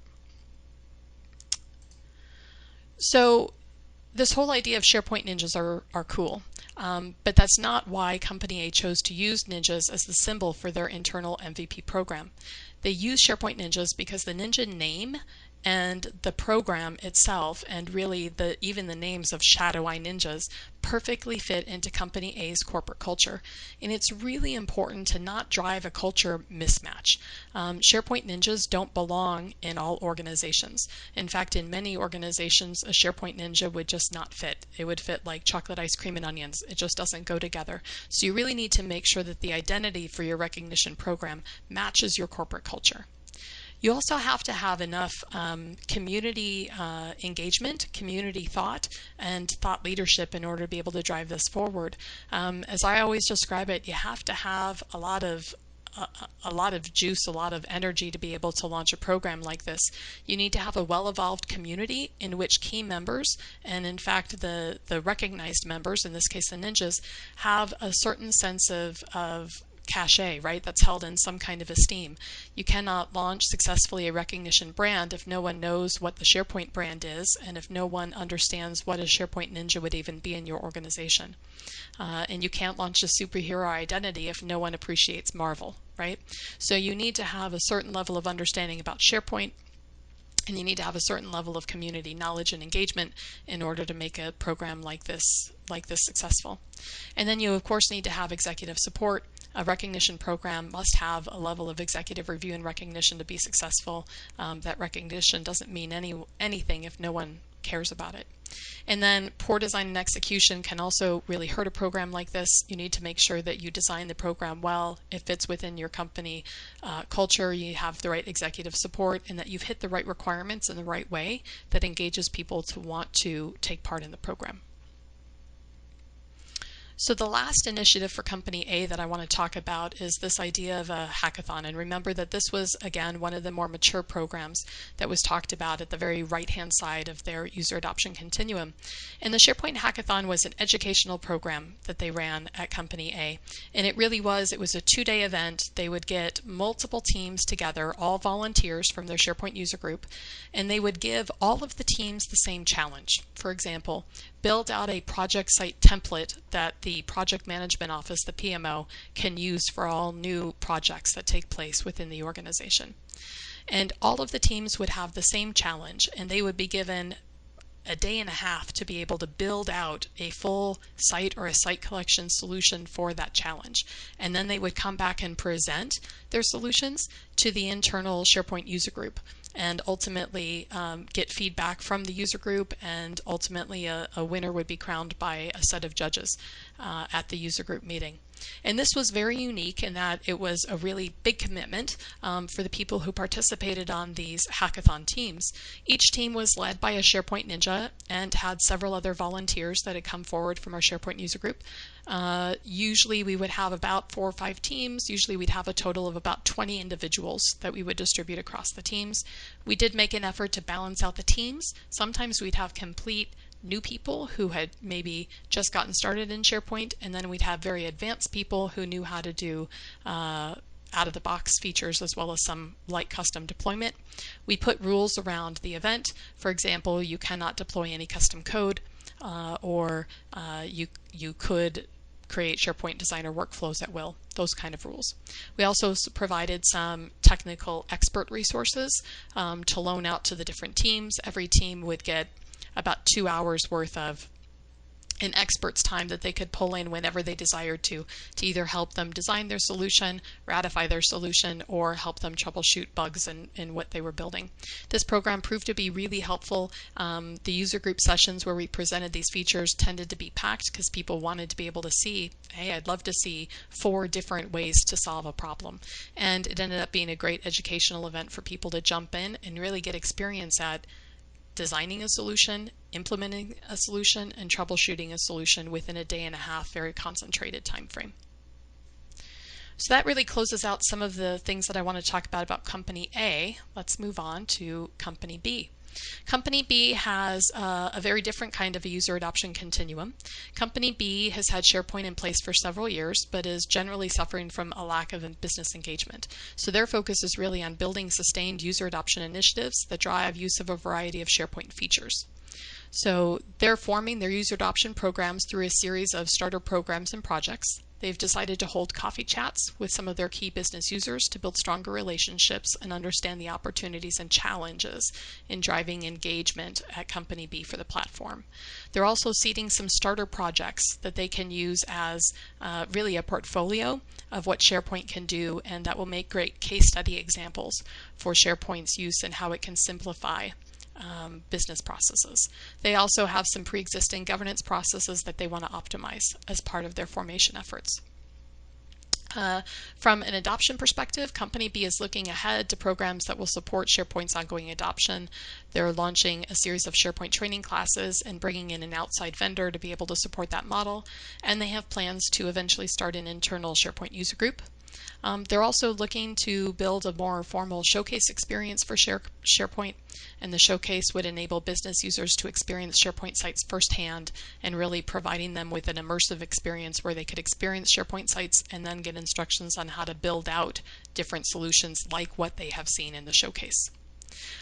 So this whole idea of SharePoint Ninjas are cool, but that's not why Company A chose to use Ninjas as the symbol for their internal MVP program. They use SharePoint Ninjas because the Ninja name and the program itself, and really even the names of Shadow Eye Ninjas, perfectly fit into Company A's corporate culture. And it's really important to not drive a culture mismatch. SharePoint Ninjas don't belong in all organizations. In fact, in many organizations, a SharePoint Ninja would just not fit. It would fit like chocolate ice cream and onions. It just doesn't go together. So you really need to make sure that the identity for your recognition program matches your corporate culture. You also have to have enough community engagement, community thought, and thought leadership in order to be able to drive this forward. As I always describe it, you have to have a lot of juice, a lot of energy to be able to launch a program like this. You need to have a well-evolved community in which key members, and in fact the recognized members, in this case the ninjas, have a certain sense of cachet, right? That's held in some kind of esteem. You cannot launch successfully a recognition brand if no one knows what the SharePoint brand is and if no one understands what a SharePoint Ninja would even be in your organization. And you can't launch a superhero identity if no one appreciates Marvel, right? So you need to have a certain level of understanding about SharePoint, and you need to have a certain level of community knowledge and engagement in order to make a program like this successful. And then you of course need to have executive support. A recognition program must have a level of executive review and recognition to be successful. That recognition doesn't mean anything if no one cares about it. And then poor design and execution can also really hurt a program like this. You need to make sure that you design the program well, it fits within your company culture, you have the right executive support, and that you've hit the right requirements in the right way that engages people to want to take part in the program. So the last initiative for Company A that I want to talk about is this idea of a hackathon. And remember that this was, again, one of the more mature programs that was talked about at the very right-hand side of their user adoption continuum. And the SharePoint Hackathon was an educational program that they ran at Company A. And it was a 2-day event. They would get multiple teams together, all volunteers from their SharePoint user group, and they would give all of the teams the same challenge. For example, build out a project site template that the project management office, the PMO, can use for all new projects that take place within the organization. And all of the teams would have the same challenge, and they would be given a day and a half to be able to build out a full site or a site collection solution for that challenge. And then they would come back and present their solutions to the internal SharePoint user group and ultimately get feedback from the user group, and ultimately a winner would be crowned by a set of judges at the user group meeting. And this was very unique in that it was a really big commitment for the people who participated on these hackathon teams. Each team was led by a SharePoint Ninja and had several other volunteers that had come forward from our SharePoint user group. Usually we would have about 4 or 5 teams. Usually we'd have a total of about 20 individuals that we would distribute across the teams. We did make an effort to balance out the teams. Sometimes we'd have complete new people who had maybe just gotten started in SharePoint, and then we'd have very advanced people who knew how to do out-of-the-box features as well as some light custom deployment. We put rules around the event. For example, you cannot deploy any custom code, or you could create SharePoint Designer workflows at will, those kind of rules. We also provided some technical expert resources to loan out to the different teams. Every team would get about 2 hours worth of an expert's time that they could pull in whenever they desired to either help them design their solution, ratify their solution, or help them troubleshoot bugs in what they were building. This program proved to be really helpful. The user group sessions where we presented these features tended to be packed because people wanted to be able to see, hey, I'd love to see 4 different ways to solve a problem. And it ended up being a great educational event for people to jump in and really get experience at designing a solution, implementing a solution, and troubleshooting a solution within a day and a half, very concentrated time frame. So that really closes out some of the things that I want to talk about Company A. Let's move on to Company B. Company B has a very different kind of a user adoption continuum. Company B has had SharePoint in place for several years, but is generally suffering from a lack of business engagement. So their focus is really on building sustained user adoption initiatives that drive use of a variety of SharePoint features. So they're forming their user adoption programs through a series of starter programs and projects. They've decided to hold coffee chats with some of their key business users to build stronger relationships and understand the opportunities and challenges in driving engagement at Company B for the platform. They're also seeding some starter projects that they can use as really a portfolio of what SharePoint can do, and that will make great case study examples for SharePoint's use and how it can simplify business processes. They also have some pre-existing governance processes that they want to optimize as part of their formation efforts. From an adoption perspective, Company B is looking ahead to programs that will support SharePoint's ongoing adoption. They're launching a series of SharePoint training classes and bringing in an outside vendor to be able to support that model. And they have plans to eventually start an internal SharePoint user group. They're also looking to build a more formal showcase experience for SharePoint, and the showcase would enable business users to experience SharePoint sites firsthand and really providing them with an immersive experience where they could experience SharePoint sites and then get instructions on how to build out different solutions like what they have seen in the showcase.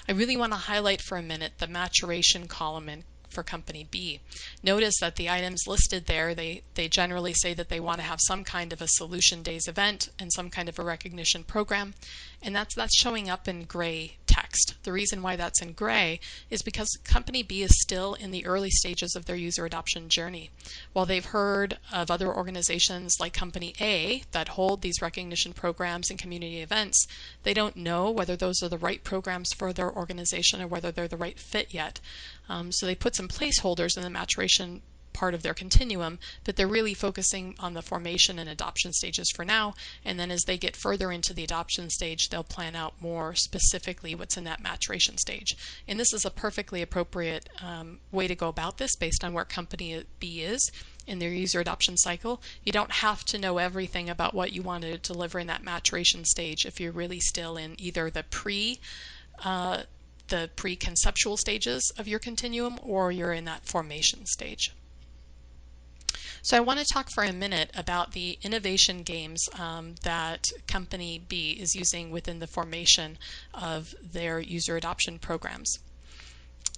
I really want to highlight for a minute the maturation column for company B. Notice that the items listed there, they generally say that they want to have some kind of a solution days event and some kind of a recognition program, and that's showing up in gray text. The reason why that's in gray is because company B is still in the early stages of their user adoption journey. While they've heard of other organizations like company A that hold these recognition programs and community events, they don't know whether those are the right programs for their organization or whether they're the right fit yet. So they put some placeholders in the maturation part of their continuum, but they're really focusing on the formation and adoption stages for now, and then as they get further into the adoption stage, they'll plan out more specifically what's in that maturation stage. And this is a perfectly appropriate way to go about this based on where company B is in their user adoption cycle. You don't have to know everything about what you want to deliver in that maturation stage if you're really still in either the pre-conceptual stages of your continuum or you're in that formation stage. So I want to talk for a minute about the innovation games that company B is using within the formation of their user adoption programs.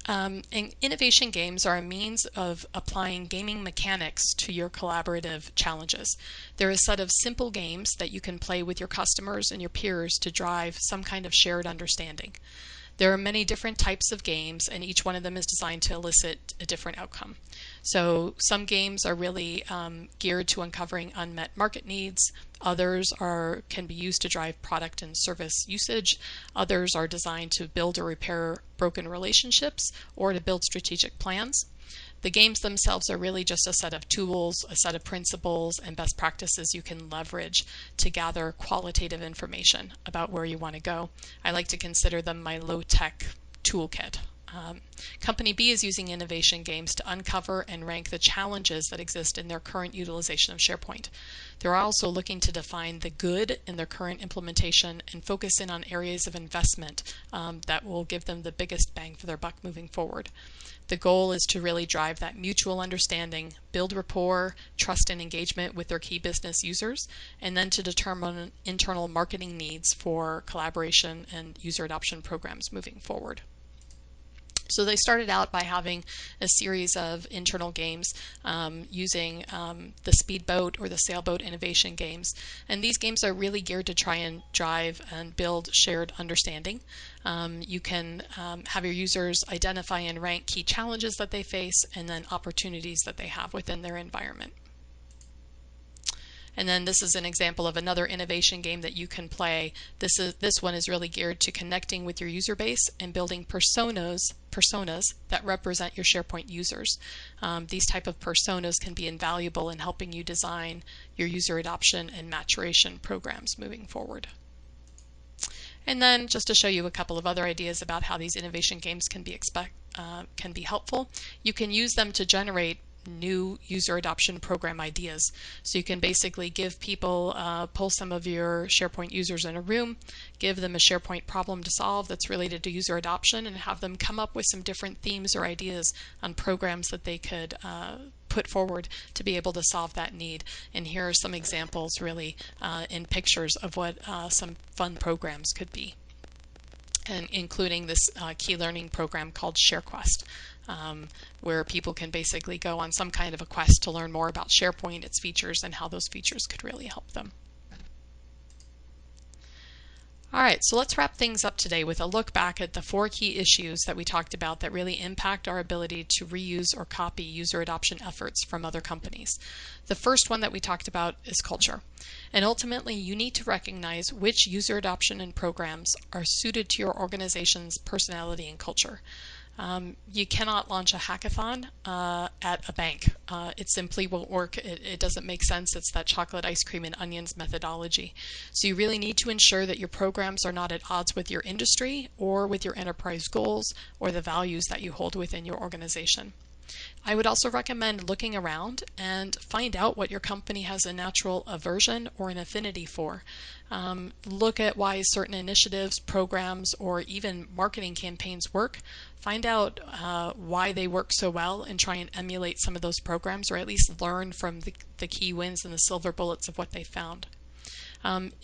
And innovation games are a means of applying gaming mechanics to your collaborative challenges. They're a set of simple games that you can play with your customers and your peers to drive some kind of shared understanding. There are many different types of games, and each one of them is designed to elicit a different outcome. So some games are really geared to uncovering unmet market needs. Others can be used to drive product and service usage. Others are designed to build or repair broken relationships or to build strategic plans. The games themselves are really just a set of tools, a set of principles and best practices you can leverage to gather qualitative information about where you want to go. I like to consider them my low-tech toolkit. Company B is using innovation games to uncover and rank the challenges that exist in their current utilization of SharePoint. They're also looking to define the good in their current implementation and focus in on areas of investment that will give them the biggest bang for their buck moving forward. The goal is to really drive that mutual understanding, build rapport, trust, and engagement with their key business users, and then to determine internal marketing needs for collaboration and user adoption programs moving forward. So they started out by having a series of internal games using the speedboat or the sailboat innovation games. And these games are really geared to try and drive and build shared understanding. You can have your users identify and rank key challenges that they face and then opportunities that they have within their environment. And then this is an example of another innovation game that you can play. This one is really geared to connecting with your user base and building personas that represent your SharePoint users. These type of personas can be invaluable in helping you design your user adoption and maturation programs moving forward. And then just to show you a couple of other ideas about how these innovation games can be helpful, you can use them to generate new user adoption program ideas. So you can basically give people, pull some of your SharePoint users in a room, give them a SharePoint problem to solve that's related to user adoption, and have them come up with some different themes or ideas on programs that they could put forward to be able to solve that need. And here are some examples really in pictures of what some fun programs could be, and including this key learning program called ShareQuest. Where people can basically go on some kind of a quest to learn more about SharePoint, its features, and how those features could really help them. All right, so let's wrap things up today with a look back at the 4 key issues that we talked about that really impact our ability to reuse or copy user adoption efforts from other companies. The first one that we talked about is culture. And ultimately, you need to recognize which user adoption and programs are suited to your organization's personality and culture. You cannot launch a hackathon at a bank. It simply won't work. It doesn't make sense. It's that chocolate ice cream and onions methodology. So you really need to ensure that your programs are not at odds with your industry or with your enterprise goals or the values that you hold within your organization. I would also recommend looking around and find out what your company has a natural aversion or an affinity for. Look at why certain initiatives, programs, or even marketing campaigns work. Find out why they work so well and try and emulate some of those programs, or at least learn from the key wins and the silver bullets of what they found.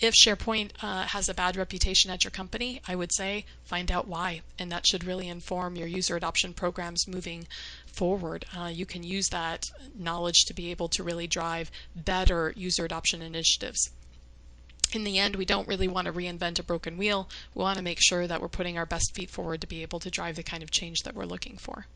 If SharePoint has a bad reputation at your company, I would say find out why, and that should really inform your user adoption programs moving forward. You can use that knowledge to be able to really drive better user adoption initiatives. In the end, we don't really want to reinvent a broken wheel. We want to make sure that we're putting our best feet forward to be able to drive the kind of change that we're looking for.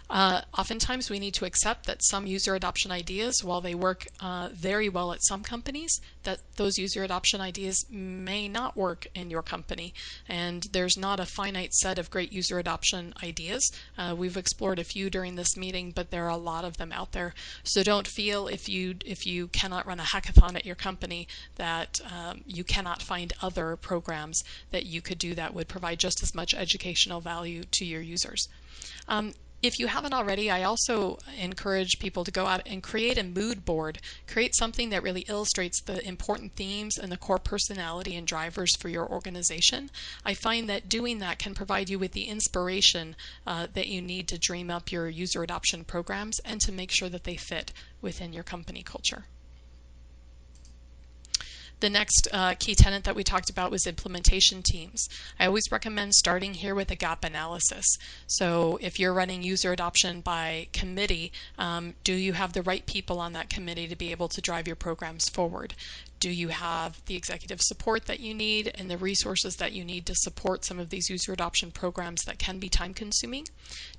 Oftentimes we need to accept that some user adoption ideas, while they work very well at some companies, that those user adoption ideas may not work in your company. And there's not a finite set of great user adoption ideas. We've explored a few during this meeting, but there are a lot of them out there. So don't feel if you cannot run a hackathon at your company that you cannot find other programs that you could do that would provide just as much educational value to your users. If you haven't already, I also encourage people to go out and create a mood board. Create something that really illustrates the important themes and the core personality and drivers for your organization. I find that doing that can provide you with the inspiration that you need to dream up your user adoption programs and to make sure that they fit within your company culture. The next key tenet that we talked about was implementation teams. I always recommend starting here with a gap analysis. So if you're running user adoption by committee, do you have the right people on that committee to be able to drive your programs forward? Do you have the executive support that you need and the resources that you need to support some of these user adoption programs that can be time consuming?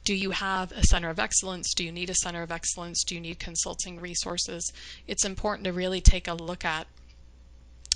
Do you have a center of excellence? Do you need a center of excellence? Do you need consulting resources? It's important to really take a look at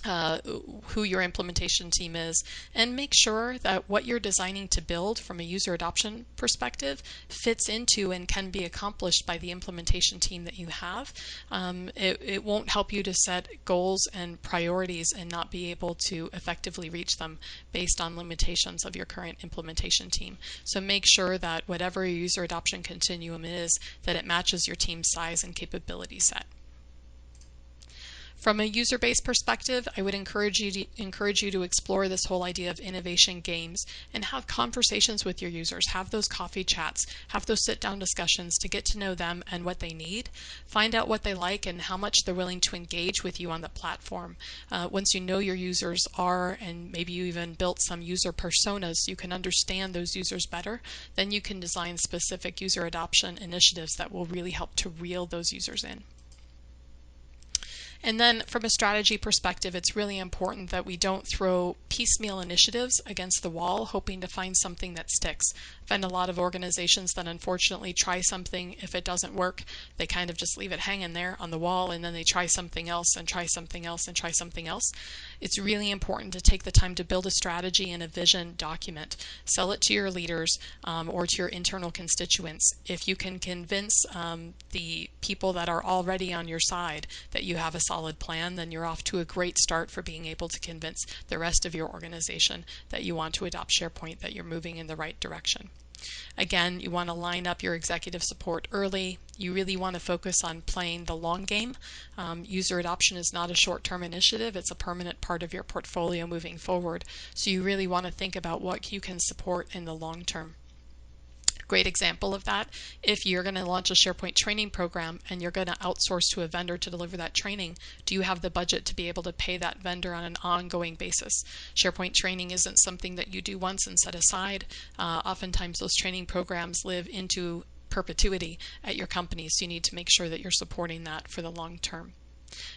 who your implementation team is, and make sure that what you're designing to build from a user adoption perspective fits into and can be accomplished by the implementation team that you have. It won't help you to set goals and priorities and not be able to effectively reach them based on limitations of your current implementation team. So make sure that whatever your user adoption continuum is, that it matches your team's size and capability set. From a user-based perspective, I would encourage you to explore this whole idea of innovation games and have conversations with your users. Have those coffee chats, have those sit-down discussions to get to know them and what they need. Find out what they like and how much they're willing to engage with you on the platform. Once you know your users are, and maybe you even built some user personas so you can understand those users better, then you can design specific user adoption initiatives that will really help to reel those users in. And then from a strategy perspective, it's really important that we don't throw piecemeal initiatives against the wall hoping to find something that sticks. I find a lot of organizations that unfortunately try something. If it doesn't work, they kind of just leave it hanging there on the wall, and then they try something else and try something else and try something else. It's really important to take the time to build a strategy and a vision document. Sell it to your leaders or to your internal constituents. If you can convince the people that are already on your side that you have a solid plan, then you're off to a great start for being able to convince the rest of your organization that you want to adopt SharePoint, that you're moving in the right direction. Again, you want to line up your executive support early. You really want to focus on playing the long game. User adoption is not a short-term initiative. It's a permanent part of your portfolio moving forward. So you really want to think about what you can support in the long term. Great example of that, if you're going to launch a SharePoint training program and you're going to outsource to a vendor to deliver that training, do you have the budget to be able to pay that vendor on an ongoing basis? SharePoint training isn't something that you do once and set aside. Oftentimes those training programs live into perpetuity at your company, so you need to make sure that you're supporting that for the long term.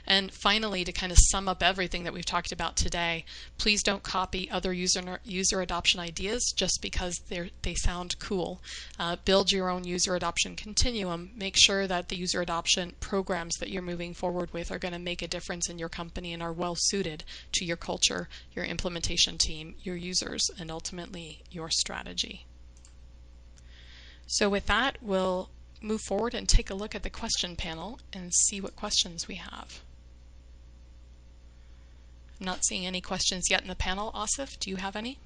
And finally, to kind of sum up everything that we've talked about today, please don't copy other user adoption ideas just because they sound cool. Build your own user adoption continuum. Make sure that the user adoption programs that you're moving forward with are going to make a difference in your company and are well suited to your culture, your implementation team, your users, and ultimately your strategy. So with that, we'll move forward and take a look at the question panel and see what questions we have. I'm not seeing any questions yet in the panel. Asif, do you have any?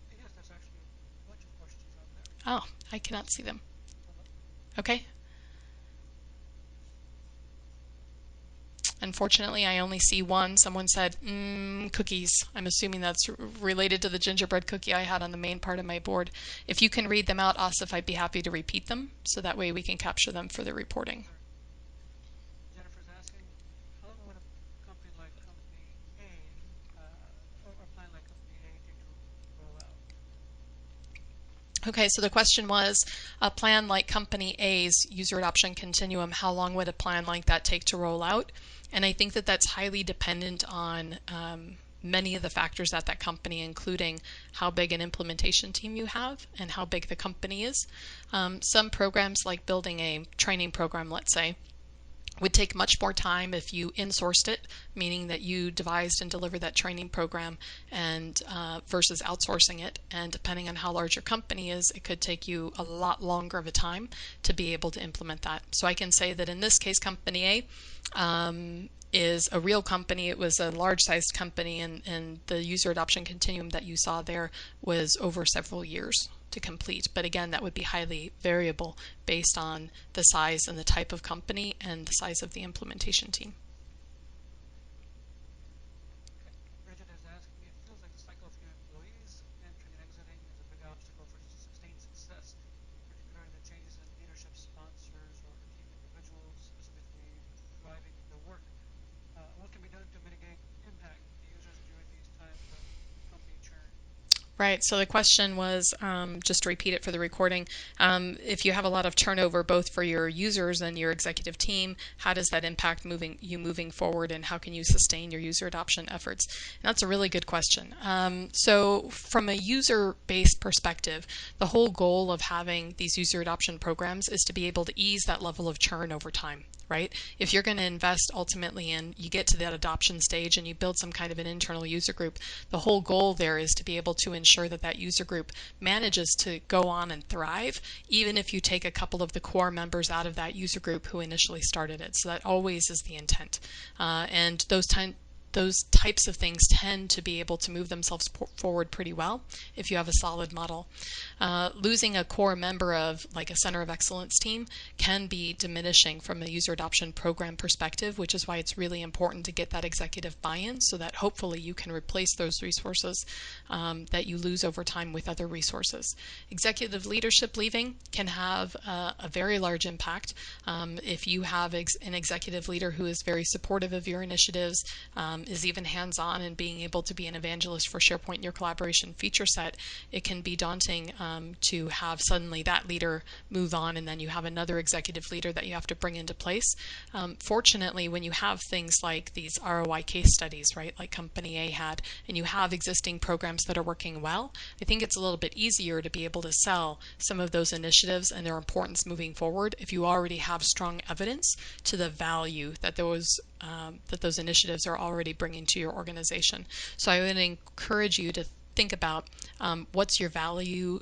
Yes, there's actually a bunch of questions out there. Oh, I cannot see them. Hold on. Okay. Unfortunately, I only see one. Someone said, cookies. I'm assuming that's related to the gingerbread cookie I had on the main part of my board. If you can read them out, Asif, I'd be happy to repeat them so that way we can capture them for the reporting. Sure. Jennifer's asking, how long would a company like Company A, or plan like Company A take to roll out? Okay, so the question was a plan like Company A's user adoption continuum, how long would a plan like that take to roll out? And I think that that's highly dependent on many of the factors at that company, including how big an implementation team you have and how big the company is. Some programs, like building a training program, let's say, would take much more time if you insourced it, meaning that you devised and delivered that training program and versus outsourcing it. And depending on how large your company is, it could take you a lot longer of a time to be able to implement that. So I can say that in this case, Company A is a real company. It was a large-sized company, and the user adoption continuum that you saw there was over several years to complete. But again, that would be highly variable based on the size and the type of company and the size of the implementation team. Okay. Bridget is asking, it feels like the cycle of new employees entering and exiting is a big obstacle for sustained success, particularly the changes in leadership, sponsors, or team individuals, specifically driving the work. What can be done to mitigate impact to users during these times of company churn? Right. So the question was, just to repeat it for the recording, if you have a lot of turnover both for your users and your executive team, how does that impact moving forward, and how can you sustain your user adoption efforts? And that's a really good question. So from a user-based perspective, the whole goal of having these user adoption programs is to be able to ease that level of churn over time. Right? If you're going to invest ultimately and you get to that adoption stage and you build some kind of an internal user group, the whole goal there is to be able to ensure that that user group manages to go on and thrive, even if you take a couple of the core members out of that user group who initially started it. So that always is the intent. And those types of things tend to be able to move themselves forward pretty well if you have a solid model. Losing a core member of like a center of excellence team can be diminishing from a user adoption program perspective, which is why it's really important to get that executive buy-in so that hopefully you can replace those resources that you lose over time with other resources. Executive leadership leaving can have a very large impact. If you have an executive leader who is very supportive of your initiatives, is even hands-on and being able to be an evangelist for SharePoint in your collaboration feature set, it can be daunting to have suddenly that leader move on and then you have another executive leader that you have to bring into place. Fortunately, when you have things like these ROI case studies, right, like Company A had, and you have existing programs that are working well, I think it's a little bit easier to be able to sell some of those initiatives and their importance moving forward if you already have strong evidence to the value that those initiatives are already bringing to your organization. So I would encourage you to think about what's your value,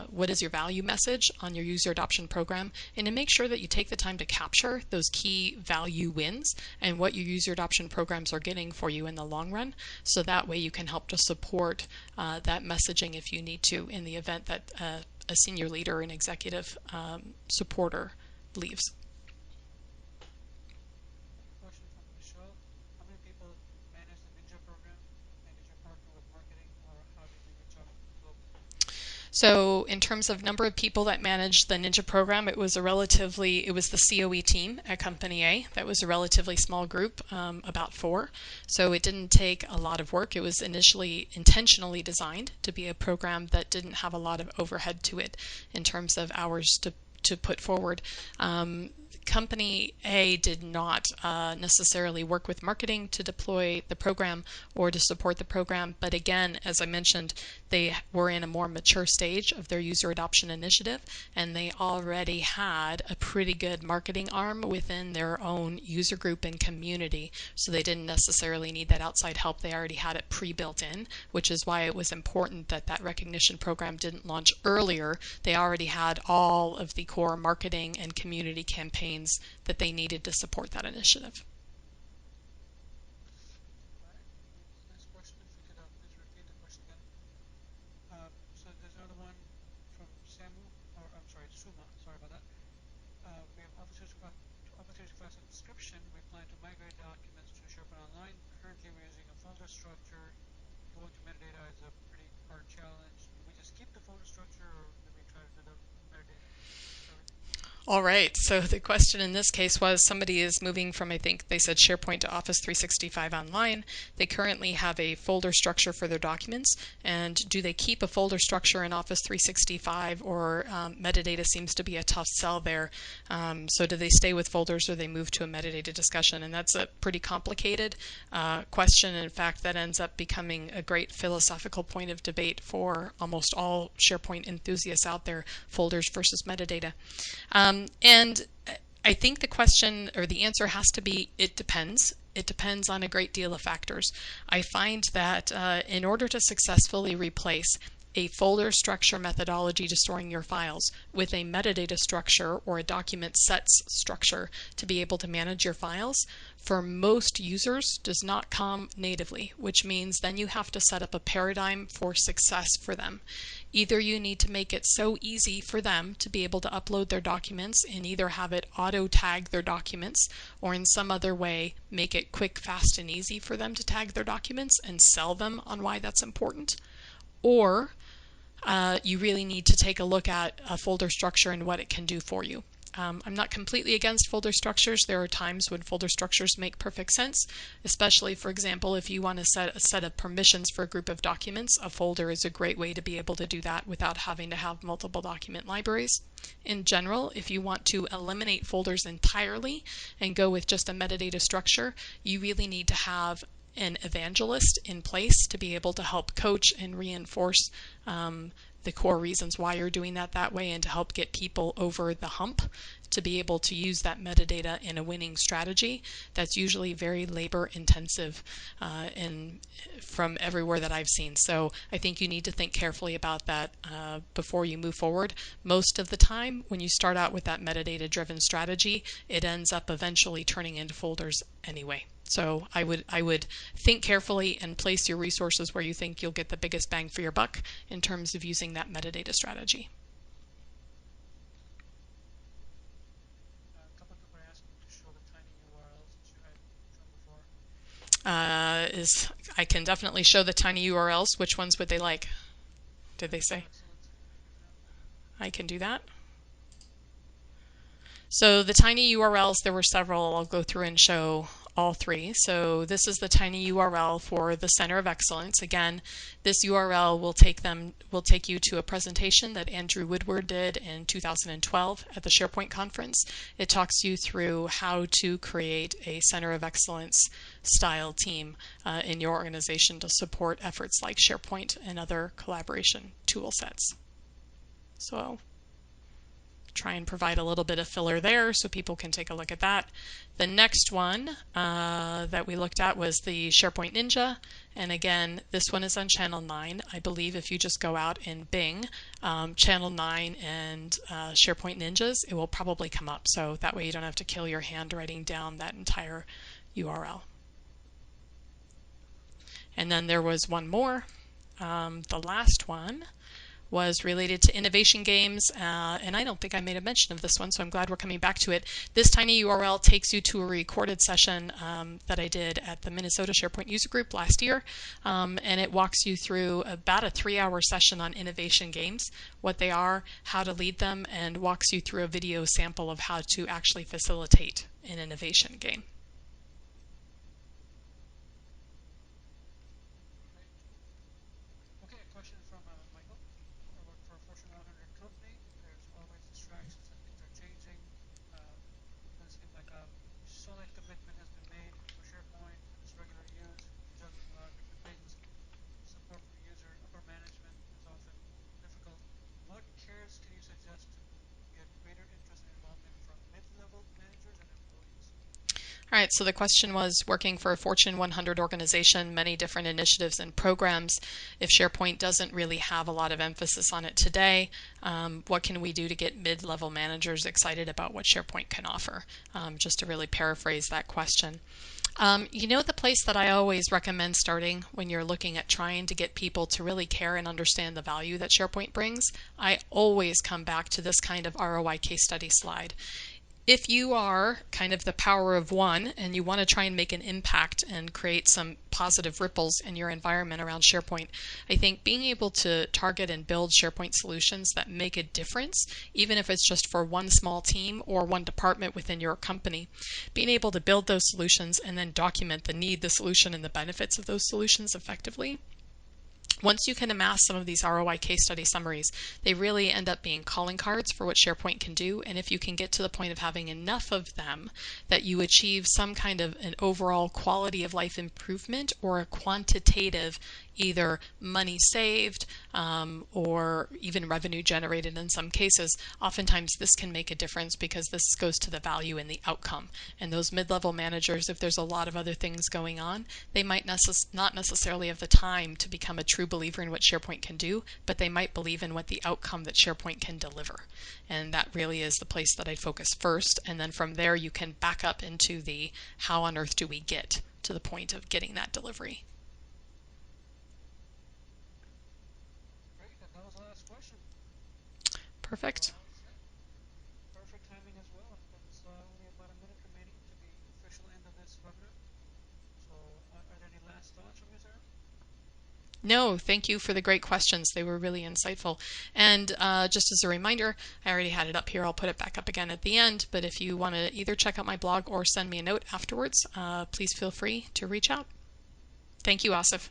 what is your value message on your user adoption program, and to make sure that you take the time to capture those key value wins and what your user adoption programs are getting for you in the long run. So that way you can help to support that messaging if you need to in the event that a senior leader and executive supporter leaves. Question from Michelle. How many people manage the Ninja program? And did you partner with marketing, or how did you reach out globally? So in terms of number of people that managed the Ninja program, it was the COE team at Company A. That was a relatively small group, about 4. So it didn't take a lot of work. It was initially intentionally designed to be a program that didn't have a lot of overhead to it in terms of hours to put forward. Company A did not necessarily work with marketing to deploy the program or to support the program, but again, as I mentioned, they were in a more mature stage of their user adoption initiative, and they already had a pretty good marketing arm within their own user group and community, so they didn't necessarily need that outside help. They already had it pre-built in, which is why it was important that that recognition program didn't launch earlier. They already had all of the core marketing and community campaigns that they needed to support that initiative. All right. Next question, if you could please repeat the question again. So there's another one from Samu. as a description, we plan to migrate documents to SharePoint Online. Currently, we're using a folder structure. Going to metadata is a pretty hard challenge. Do we just keep the folder structure, or do we try to do the metadata? All right, so the question in this case was somebody is moving from, I think they said SharePoint to Office 365 Online. They currently have a folder structure for their documents, and do they keep a folder structure in Office 365, or metadata seems to be a tough sell there. So do they stay with folders, or they move to a metadata discussion? And that's a pretty complicated question. In fact, that ends up becoming a great philosophical point of debate for almost all SharePoint enthusiasts out there, folders versus metadata. And I think the question or the answer has to be it depends. It depends on a great deal of factors. I find that in order to successfully replace a folder structure methodology to storing your files with a metadata structure or a document sets structure to be able to manage your files, for most users does not come natively, which means then you have to set up a paradigm for success for them. Either you need to make it so easy for them to be able to upload their documents and either have it auto tag their documents, or in some other way make it quick, fast, and easy for them to tag their documents and sell them on why that's important. Or you really need to take a look at a folder structure and what it can do for you. I'm not completely against folder structures. There are times when folder structures make perfect sense, especially, for example, if you want to set a set of permissions for a group of documents. A folder is a great way to be able to do that without having to have multiple document libraries. In general, if you want to eliminate folders entirely and go with just a metadata structure, you really need to have an evangelist in place to be able to help coach and reinforce the core reasons why you're doing that way, and to help get people over the hump to be able to use that metadata in a winning strategy. That's usually very labor intensive from everywhere that I've seen. So I think you need to think carefully about that before you move forward. Most of the time when you start out with that metadata driven strategy, it ends up eventually turning into folders anyway. So I would think carefully and place your resources where you think you'll get the biggest bang for your buck in terms of using that metadata strategy. A couple of people are asking to show the tiny URLs that you had shown before. I can definitely show the tiny URLs. Which ones would they like? Did they say? I can do that. So the tiny URLs, there were several. I'll go through and show all three. So this is the tiny URL for the Center of Excellence. Again, this URL will take you to a presentation that Andrew Woodward did in 2012 at the SharePoint conference. It talks you through how to create a Center of Excellence style team in your organization to support efforts like SharePoint and other collaboration tool sets. So try and provide a little bit of filler there so people can take a look at that. The next one that we looked at was the SharePoint Ninja, and again, this one is on channel 9. I believe if you just go out and Bing channel 9 and SharePoint Ninjas, it will probably come up, so that way you don't have to kill your hand writing down that entire URL. And then there was one more. The last one was related to innovation games, and I don't think I made a mention of this one, so I'm glad we're coming back to it. This tiny URL takes you to a recorded session that I did at the Minnesota SharePoint User Group last year, and it walks you through about a 3-hour session on innovation games, what they are, how to lead them, and walks you through a video sample of how to actually facilitate an innovation game. Okay, a question from Michael. I work for a Fortune 100 company. There's always distractions and things are changing. It seems like a solid commitment has been made for SharePoint and its regular use. Juggling a lot of different things. Support from user and upper management is often difficult. What cares can you suggest to get greater interest and involvement from mid-level managers and employees? All right, so the question was, working for a Fortune 100 organization, many different initiatives and programs. If SharePoint doesn't really have a lot of emphasis on it today, what can we do to get mid-level managers excited about what SharePoint can offer? Just to really paraphrase that question. You know, the place that I always recommend starting when you're looking at trying to get people to really care and understand the value that SharePoint brings, I always come back to this kind of ROI case study slide. if you are kind of the power of one and you want to try and make an impact and create some positive ripples in your environment around SharePoint, I think being able to target and build SharePoint solutions that make a difference, even if it's just for one small team or one department within your company, being able to build those solutions and then document the need, the solution, and the benefits of those solutions effectively. Once you can amass some of these ROI case study summaries, they really end up being calling cards for what SharePoint can do. And if you can get to the point of having enough of them that you achieve some kind of an overall quality of life improvement or a quantitative either money saved or even revenue generated in some cases, oftentimes this can make a difference because this goes to the value and the outcome. And those mid-level managers, if there's a lot of other things going on, they might not necessarily have the time to become a true believer in what SharePoint can do, but they might believe in what the outcome that SharePoint can deliver. And that really is the place that I focus first. And then from there, you can back up into the how on earth do we get to the point of getting that delivery. Great, and that was the last question. Perfect. Perfect timing as well. It's only about a minute remaining to the official end of this webinar. So, are there any last thoughts from you, Sarah? No, thank you for the great questions. They were really insightful. And just as a reminder, I already had it up here. I'll put it back up again at the end. But if you want to either check out my blog or send me a note afterwards, please feel free to reach out. Thank you, Asif.